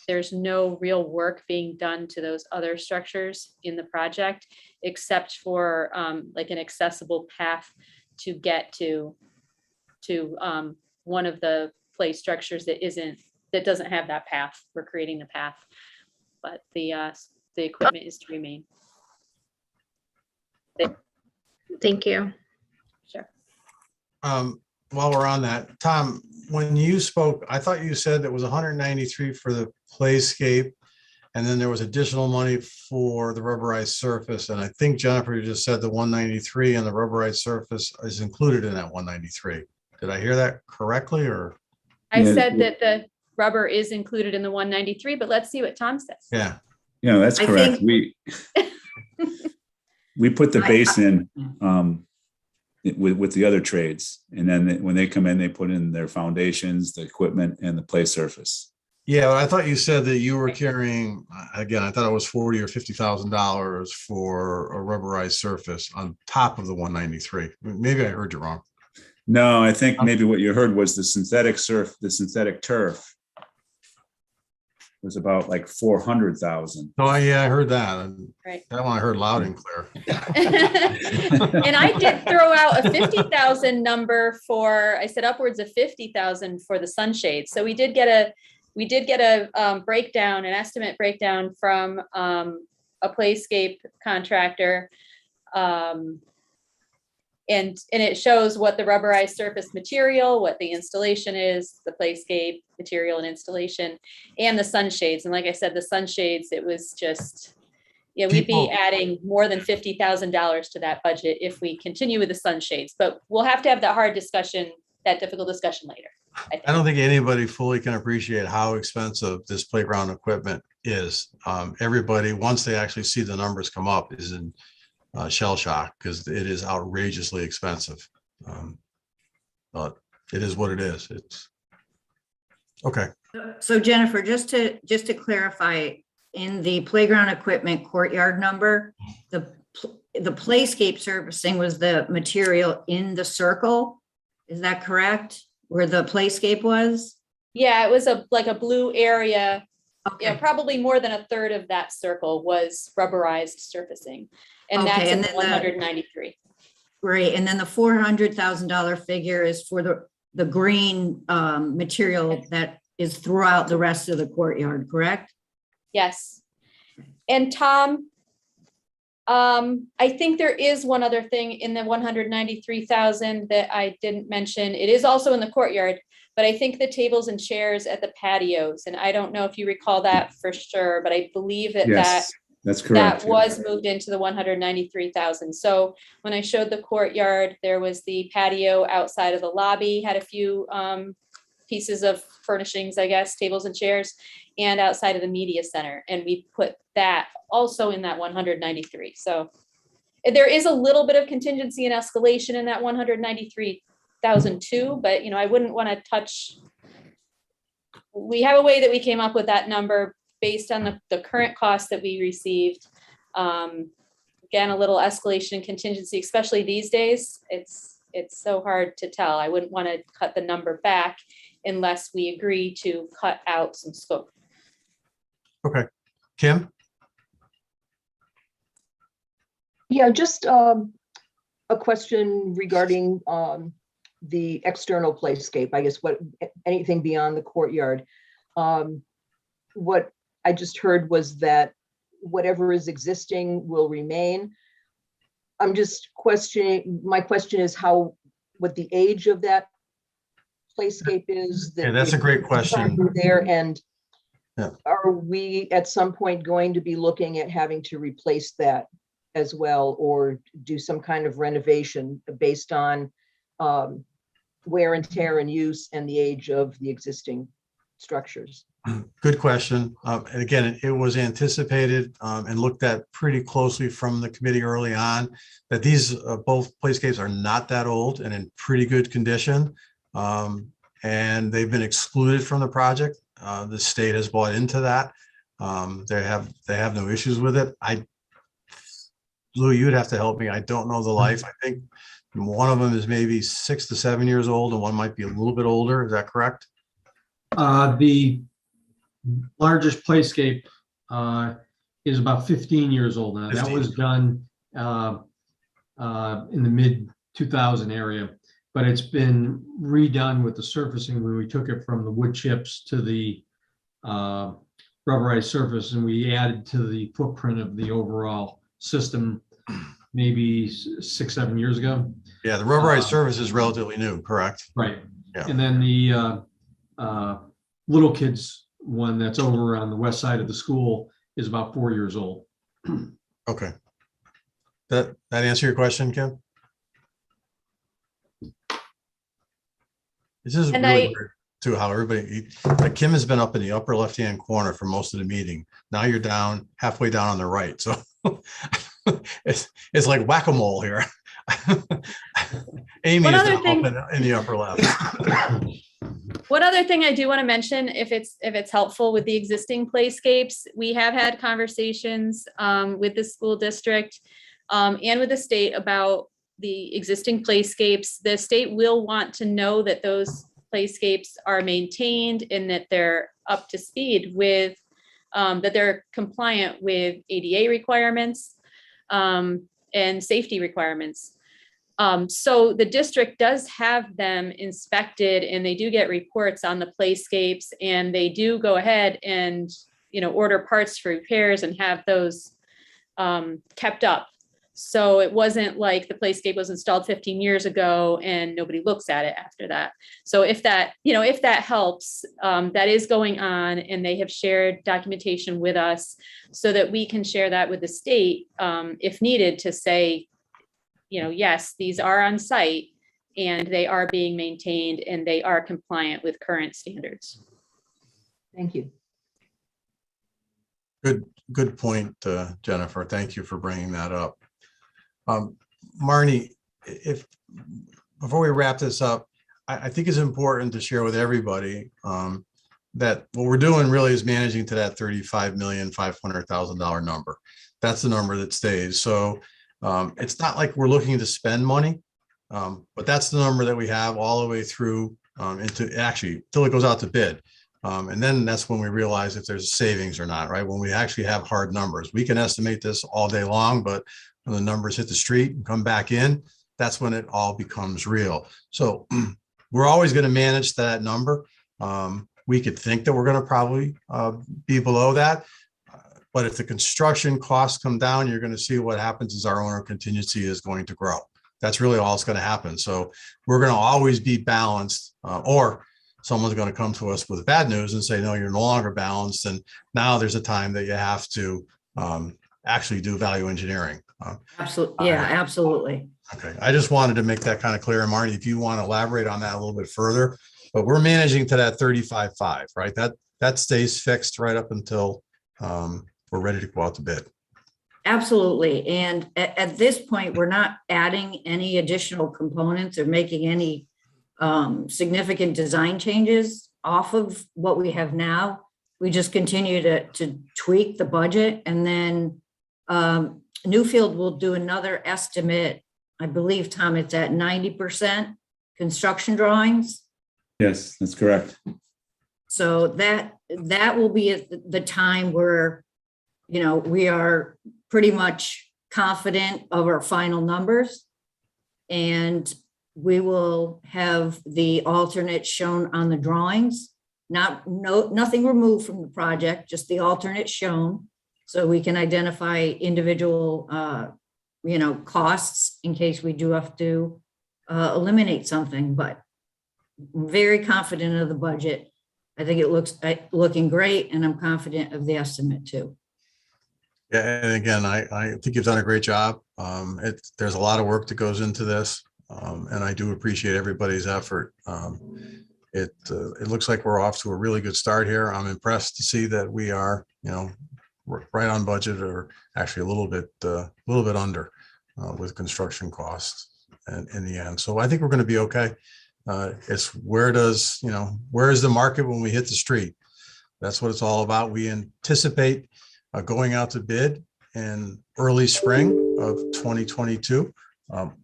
there's no real work being done to those other structures in the project, except for like an accessible path to get to one of the play structures that doesn't have that path. We're creating the path, but the equipment is to remain. Thank you. Sure. While we're on that, Tom, when you spoke, I thought you said that was 193 for the playscape, and then there was additional money for the rubberized surface. And I think Jennifer just said the 193 and the rubberized surface is included in that 193. Did I hear that correctly, or? I said that the rubber is included in the 193, but let's see what Tom says. Yeah. That's I correct. think- We put the base in with the other trades. And then when they come in, they put in their foundations, the equipment, and the play surface. Yeah, I thought you said that you were carrying, again, I thought it was $40,000 or $50,000 for a rubberized surface on top of the 193. Maybe I heard you wrong. No, I think maybe what you heard was the synthetic turf was about like 400,000. Oh, yeah, I heard that. Right. That one I heard loud and clear. And I did throw out a 50,000 number I said upwards of 50,000 for the sunshades. So we did get a breakdown, an estimate breakdown from a playscape contractor. And it shows what the rubberized surface material, what the installation is, the playscape material and installation, and the sunshades. And like I said, the sunshades, it was just, we'd be adding more than $50,000 to that budget if we continue with the sunshades. But we'll have to have that hard discussion, that difficult discussion later. I don't think anybody fully can appreciate how expensive this playground equipment is. Everybody, once they actually see the numbers come up, is in shell shock, because it is outrageously expensive. But it is what it is. It's okay. So Jennifer, just to clarify, in the playground equipment courtyard number, the playscape surfacing was the material in the circle. Is that correct? Where the playscape was? Yeah, it was like a blue area. Okay. Yeah, probably more than a third of that circle was rubberized surfacing. And that's in the 193. Great. And then the $400,000 figure is for the green material that is throughout the rest of the courtyard, correct? Yes. And Tom, I think there is one other thing in the 193,000 that I didn't mention. It is also in the courtyard, but I think the tables and chairs at the patios, and I don't know if you recall that for sure, but I believe that That's correct. that was moved into the 193,000. So when I showed the courtyard, there was the patio outside of the lobby, had a few pieces of furnishings, I guess, tables and chairs, and outside of the media center. And we put that also in that 193. So there is a little bit of contingency and escalation in that 193,000 too, but I wouldn't want to touch. We have a way that we came up with that number based on the current cost that we received. Again, a little escalation and contingency, especially these days. It's so hard to tell. I wouldn't want to cut the number back unless we agree to cut out some scope. Okay. Kim? Yeah, just a question regarding the external playscape, I guess, anything beyond the courtyard. What I just heard was that whatever is existing will remain. I'm just questioning, my question is what the age of that playscape is. Yeah, that's a great question. There, and Yeah. are we at some point going to be looking at having to replace that as well, or do some kind of renovation based on wear and tear and use and the age of the existing structures? Good question. And again, it was anticipated and looked at pretty closely from the committee early on that these both playscapes are not that old and in pretty good condition. And they've been excluded from the project. The state has bought into that. They have no issues with it. Lou, you'd have to help me. I don't know the life. I think one of them is maybe 6 to 7 years old and one might be a little bit older. Is that correct? The largest playscape is about 15 years old now. That 15. was done in the mid 2000 area, but it's been redone with the surfacing when we took it from the wood chips to the rubberized surface, and we added to the footprint of the overall system maybe 6-7 years ago. Yeah, the rubberized surface is relatively new, correct? Right. Yeah. And then the little kids one that's over on the west side of the school is about 4 years old. Okay. That answer your question, Kim? This is And really weird too, how everybody, like Kim has been up in the upper left-hand corner for most of the meeting. Now you're down halfway down on the right. So it's like whack-a-mole here. Amy One is other down thing- up in the upper left. One other thing I do want to mention, if it's helpful with the existing playscapes, we have had conversations with the school district and with the state about the existing playscapes. The state will want to know that those playscapes are maintained and that they're up to speed with, that they're compliant with ADA requirements and safety requirements. So the district does have them inspected and they do get reports on the playscapes, and they do go ahead and, order parts for repairs and have those kept up. So it wasn't like the playscape was installed 15 years ago and nobody looks at it after that. So if that helps, that is going on, and they have shared documentation with us so that we can share that with the state if needed to say, yes, these are on site and they are being maintained and they are compliant with current standards. Thank you. Good point, Jennifer. Thank you for bringing that up. Marnie, before we wrap this up, I think it's important to share with everybody that what we're doing really is managing to that $35,500,000 number. That's the number that stays. So it's not like we're looking to spend money, but that's the number that we have all the way through till it goes out to bid. And then that's when we realize if there's savings or not, right? When we actually have hard numbers. We can estimate this all day long, but when the numbers hit the street and come back in, that's when it all becomes real. So we're always going to manage that number. We could think that we're going to probably be below that. But if the construction costs come down, you're going to see what happens is our owner contingency is going to grow. That's really all that's going to happen. So we're going to always be balanced, or someone's going to come to us with bad news and say, no, you're no longer balanced. And now there's a time that you have to actually do value engineering. Absolutely. Yeah, absolutely. Okay. I just wanted to make that kind of clear. And Marty, if you want to elaborate on that a little bit further, but we're managing to that 35.5, right? That stays fixed right up until we're ready to go out to bid. Absolutely. And at this point, we're not adding any additional components or making any significant design changes off of what we have now. We just continue to tweak the budget, and then Newfield will do another estimate. I believe, Tom, it's at 90% construction drawings. Yes, that's correct. So that will be at the time where, we are pretty much confident of our final numbers. And we will have the alternate shown on the drawings, nothing removed from the project, just the alternate shown. So we can identify individual, costs in case we do have to eliminate something, but I'm very confident of the budget. I think it looks looking great, and I'm confident of the estimate too. Yeah, and again, I think you've done a great job. There's a lot of work that goes into this, and I do appreciate everybody's effort. It looks like we're off to a really good start here. I'm impressed to see that we are, right on budget, or actually a little bit under with construction costs and in the end. So I think we're going to be okay. It's where is the market when we hit the street? That's what it's all about. We anticipate going out to bid in early spring of 2022,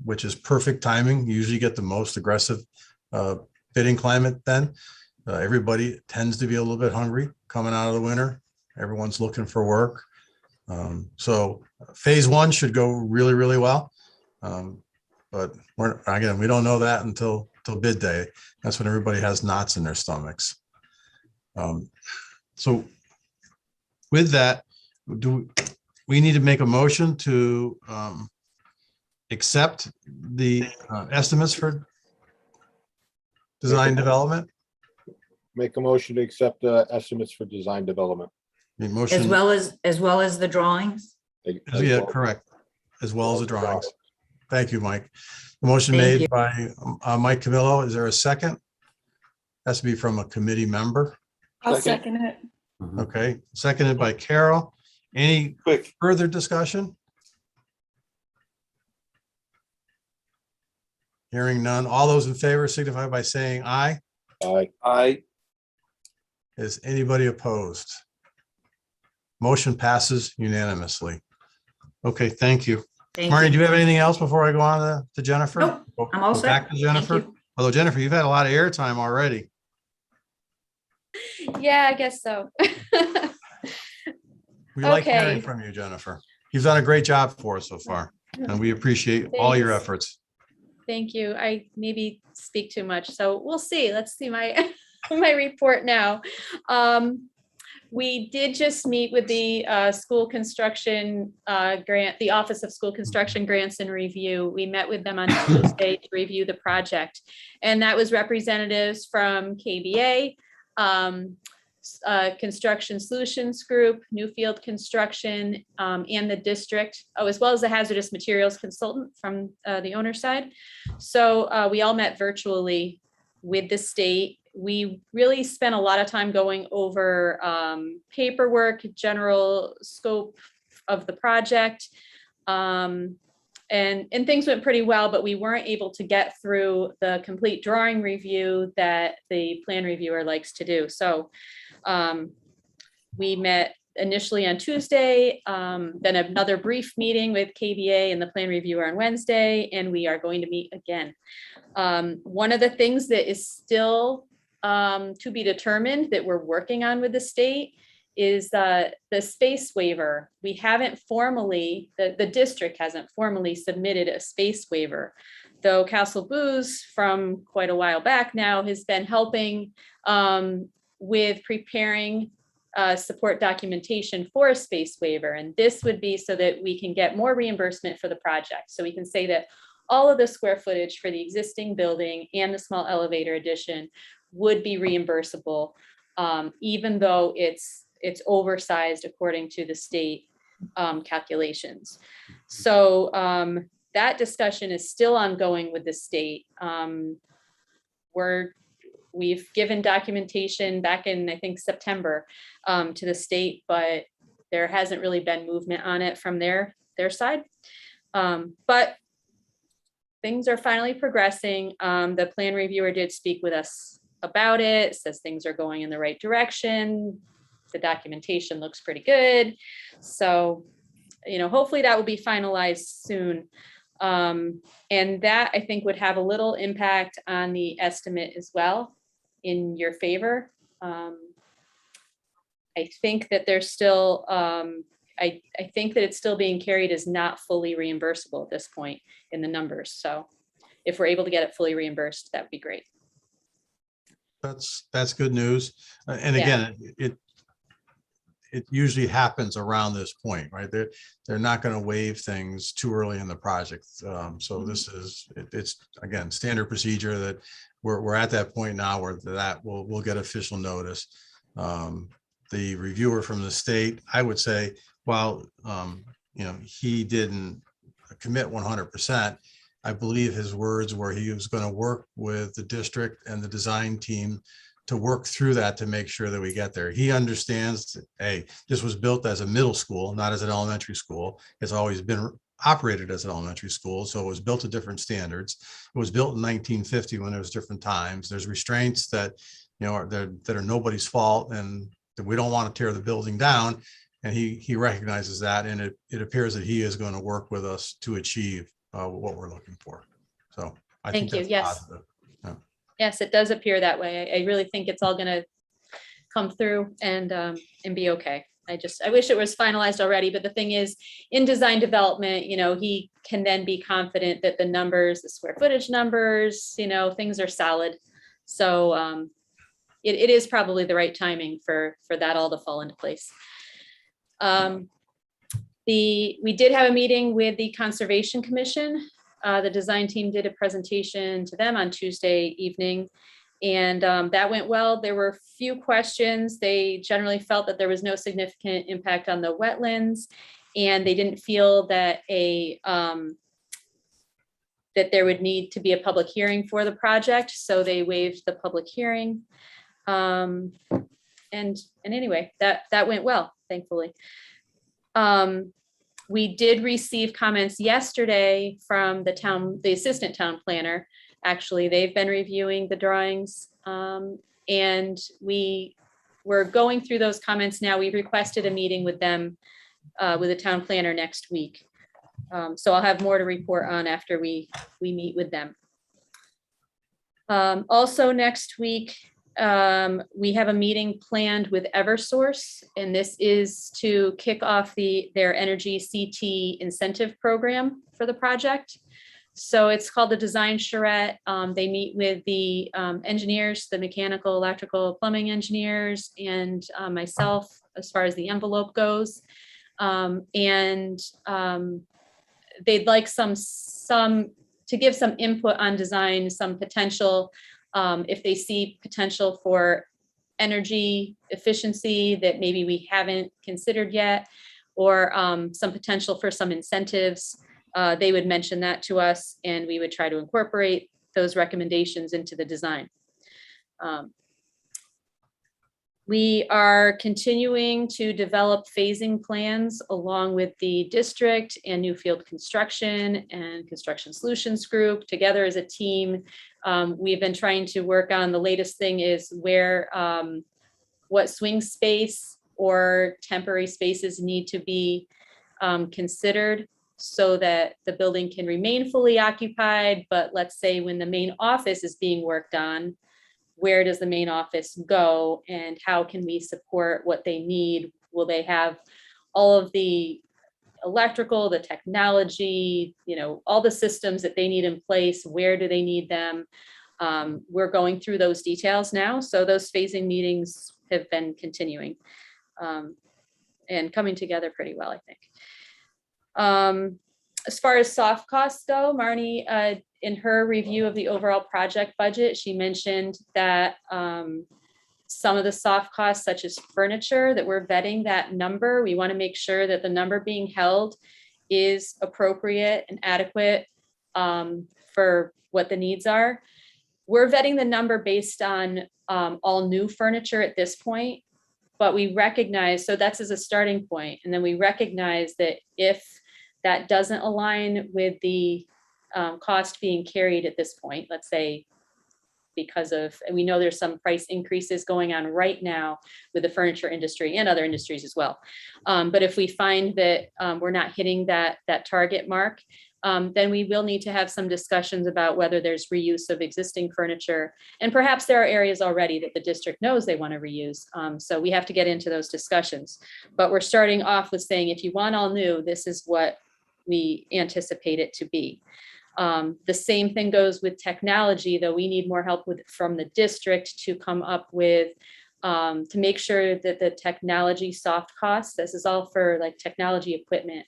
which is perfect timing. You usually get the most aggressive bidding climate then. Everybody tends to be a little bit hungry coming out of the winter. Everyone's looking for work. So phase one should go really, really well. But we don't know that until bid day. That's when everybody has knots in their stomachs. So with that, do we need to make a motion to accept the estimates for design development? Make a motion to accept the estimates for design development. The motion, As well as the drawings. yeah, correct. As well as the drawings. Thank you, Mike. The motion Thank made you. by Mike Camillo. Is there a second? Has to be from a committee member. I'll second it. Okay, seconded by Carol. Any Quick, further discussion? Hearing none. All those in favor signify by saying aye. Aye. Is anybody opposed? Motion passes unanimously. Okay, thank you. Thank Marnie, you. do you have anything else before I go on to Jennifer? Nope, I'm all Go set. back to Thank Jennifer. you. Although Jennifer, you've had a lot of airtime already. Yeah, I guess so. We like Okay. hearing from you, Jennifer. You've done a great job for us so far, and we appreciate all your Thanks. efforts. Thank you. I maybe speak too much, so we'll see. Let's see my my report now. We did just meet with the school construction grant, the Office of School Construction Grants and Review. We met with them on Tuesday to review the project. And that was representatives from KBA, Construction Solutions Group, Newfield Construction, and the district, as well as the hazardous materials consultant from the owner's side. So we all met virtually with the state. We really spent a lot of time going over paperwork, general scope of the project. And things went pretty well, but we weren't able to get through the complete drawing review that the plan reviewer likes to do. So we met initially on Tuesday, then another brief meeting with KBA and the plan reviewer on Wednesday, and we are going to meet again. One of the things that is still to be determined that we're working on with the state is the space waiver. We haven't formally, the district hasn't formally submitted a space waiver, though Castle Booze from quite a while back now has been helping with preparing support documentation for a space waiver. And this would be so that we can get more reimbursement for the project. So we can say that all of the square footage for the existing building and the small elevator addition would be reimbursable, even though it's oversized according to the state calculations. So that discussion is still ongoing with the state. We've given documentation back in, I think, September to the state, but there hasn't really been movement on it from their side. But things are finally progressing. The plan reviewer did speak with us about it, says things are going in the right direction. The documentation looks pretty good. So, hopefully that will be finalized soon. And that I think would have a little impact on the estimate as well. in your favor. I think that there's still, I think that it's still being carried as not fully reimbursable at this point in the numbers. So if we're able to get it fully reimbursed, that would be great. That's good news. And Yeah. again, it usually happens around this point, right? They're not going to waive things too early in the project. So this is, it's again, standard procedure that we're at that point now where that we'll get official notice. The reviewer from the state, I would say, while, he didn't commit 100%, I believe his words were he was going to work with the district and the design team to work through that to make sure that we get there. He understands, hey, this was built as a middle school, not as an elementary school. It's always been operated as an elementary school, so it was built to different standards. It was built in 1950 when there was different times. There's restraints that, that are nobody's fault, and that we don't want to tear the building down. And he recognizes that, and it appears that he is going to work with us to achieve what we're looking for. So I think Thank you. that's Yes. positive. Yes, it does appear that way. I really think it's all gonna come through and be okay. I wish it was finalized already, but the thing is, in design development, he can then be confident that the numbers, the square footage numbers, things are solid. So it is probably the right timing for that all to fall into place. We did have a meeting with the Conservation Commission. The design team did a presentation to them on Tuesday evening, and that went well. There were a few questions. They generally felt that there was no significant impact on the wetlands, and they didn't feel that that there would need to be a public hearing for the project, so they waived the public hearing. And anyway, that went well, thankfully. We did receive comments yesterday from the assistant town planner. Actually, they've been reviewing the drawings, and we were going through those comments now. We requested a meeting with them, with the town planner next week. So I'll have more to report on after we meet with them. Also next week, we have a meeting planned with Eversource, and this is to kick off their energy CT incentive program for the project. So it's called the Design Charrette. They meet with the engineers, the mechanical, electrical, plumbing engineers, and myself as far as the envelope goes. And they'd like some to give some input on design, some potential, if they see potential for energy efficiency that maybe we haven't considered yet, or some potential for some incentives, they would mention that to us, and we would try to incorporate those recommendations into the design. We are continuing to develop phasing plans along with the district and Newfield Construction and Construction Solutions Group together as a team. We've been trying to work on, the latest thing is where, what swing space or temporary spaces need to be considered so that the building can remain fully occupied. But let's say when the main office is being worked on, where does the main office go and how can we support what they need? Will they have all of the electrical, the technology, all the systems that they need in place? Where do they need them? We're going through those details now. So those phasing meetings have been continuing and coming together pretty well, I think. As far as soft costs go, Marnie, in her review of the overall project budget, she mentioned that some of the soft costs, such as furniture, that we're vetting that number. We want to make sure that the number being held is appropriate and adequate for what the needs are. We're vetting the number based on all new furniture at this point, but we recognize, so that's as a starting point. And then we recognize that if that doesn't align with the cost being carried at this point, let's say, because of, and we know there's some price increases going on right now with the furniture industry and other industries as well. But if we find that we're not hitting that target mark, then we will need to have some discussions about whether there's reuse of existing furniture. And perhaps there are areas already that the district knows they want to reuse. So we have to get into those discussions. But we're starting off with saying, if you want all new, this is what we anticipate it to be. The same thing goes with technology, though we need more help from the district to come up with, to make sure that the technology soft costs, this is all for like technology equipment,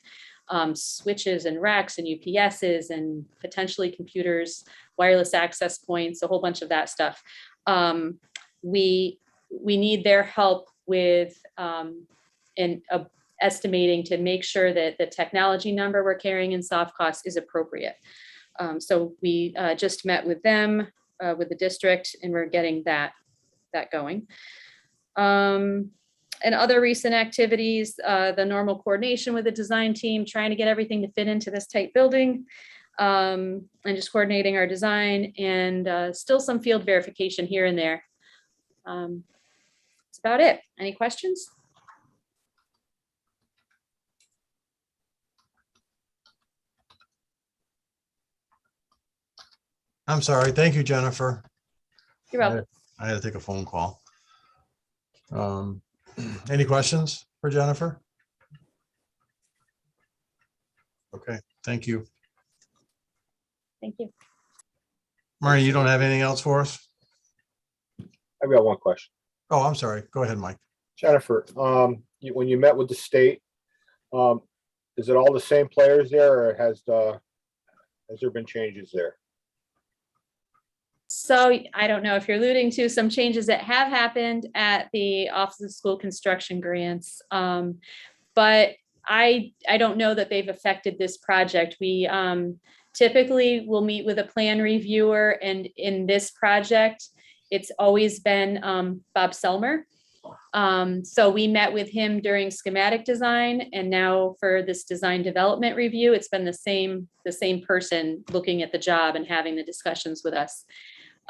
switches and racks and UPSs and potentially computers, wireless access points, a whole bunch of that stuff. We need their help with estimating to make sure that the technology number we're carrying in soft costs is appropriate. So we just met with them, with the district, and we're getting that going. And other recent activities, the normal coordination with the design team, trying to get everything to fit into this tight building, and just coordinating our design, and still some field verification here and there. That's about it. Any questions? I'm sorry. Thank you, Jennifer. You're welcome. I had to take a phone call. Any questions for Jennifer? Okay, thank you. Thank you. Marty, you don't have anything else for us? I've got one question. Oh, I'm sorry. Go ahead, Mike. Jennifer, when you met with the state, is it all the same players there, or has there been changes there? So I don't know if you're alluding to some changes that have happened at the Office of School Construction Grants, but I don't know that they've affected this project. We typically will meet with a plan reviewer, and in this project, it's always been Bob Selmer. So we met with him during schematic design, and now for this design development review, it's been the same person looking at the job and having the discussions with us.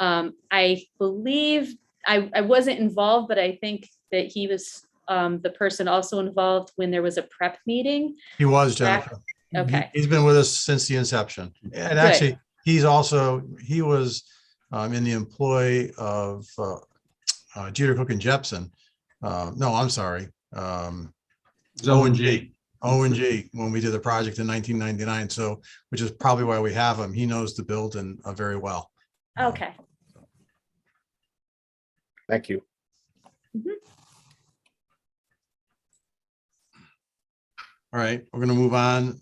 I believe I wasn't involved, but I think that he was the person also involved when there was a prep meeting. He was, Jennifer. Okay. He's been with us since the inception. And actually, he was in the employ of Jeter, Cook and Jepson. No, I'm sorry. O&G when we did the project in 1999. So, which is probably why we have him. He knows the building very well. Okay. Thank you. All right, we're going to move on.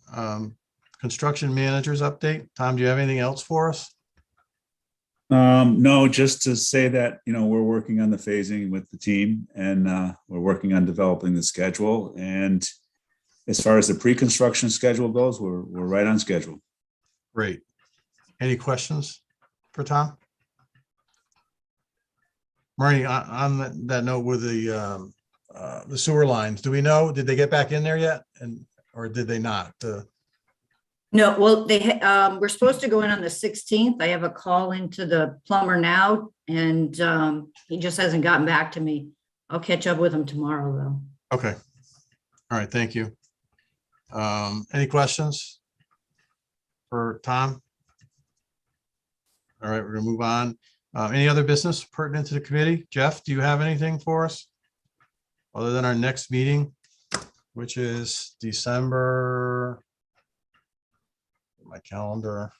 Construction managers update. Tom, do you have anything else for us? No, just to say that, we're working on the phasing with the team, and we're working on developing the schedule. And as far as the pre-construction schedule goes, we're right on schedule. Great. Any questions for Tom? Marnie, on that note with the sewer lines, do we know, did they get back in there yet? Or did they not? No, well, we're supposed to go in on the 16th. I have a call into the plumber now, and he just hasn't gotten back to me. I'll catch up with him tomorrow, though. Okay. All right, thank you. Any questions for Tom? All right, we're gonna move on. Any other business pertinent to the committee? Jeff, do you have anything for us? Other than our next meeting, which is December, my calendar,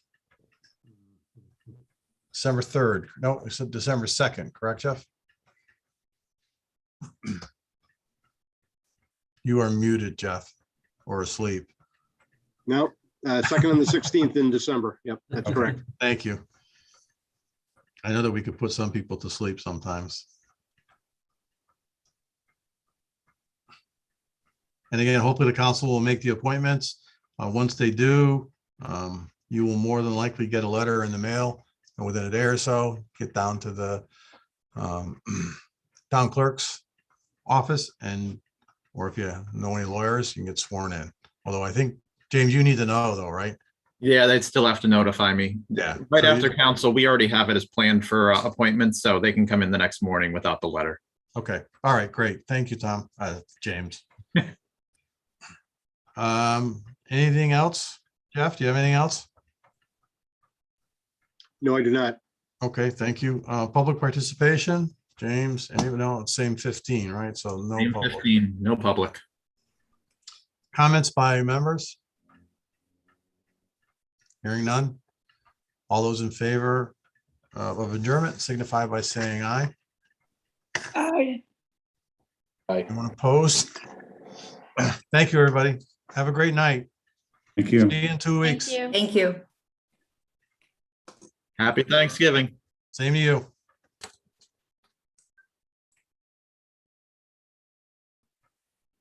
December 3rd. No, it's December 2nd, correct, Jeff? You are muted, Jeff, or asleep. No, 2nd and the 16th in December. Yep, that's correct. Thank you. I know that we could put some people to sleep sometimes. And again, hopefully the council will make the appointments. Once they do, you will more than likely get a letter in the mail, and within a day or so, get down to the town clerk's office, or if you know any lawyers, you can get sworn in. Although I think, James, you need to know though, right? Yeah, they'd still have to notify me. Yeah. Right So after council, we already have it as planned for appointments, so they can come in the next morning without the letter. Okay. All right, great. Thank you, Tom. James. Anything else? Jeff, do you have anything else? No, I do not. Okay, thank you. Public participation, James, anyone else? Same 15, right? So no Same public. 15, no public. Comments by members? Hearing none. All those in favor of adjournment signify by saying aye. Aye. Anyone opposed? Thank you, everybody. Have a great night. Thank you. See you in 2 Thank weeks. you. Thank you. Happy Thanksgiving. Same to you.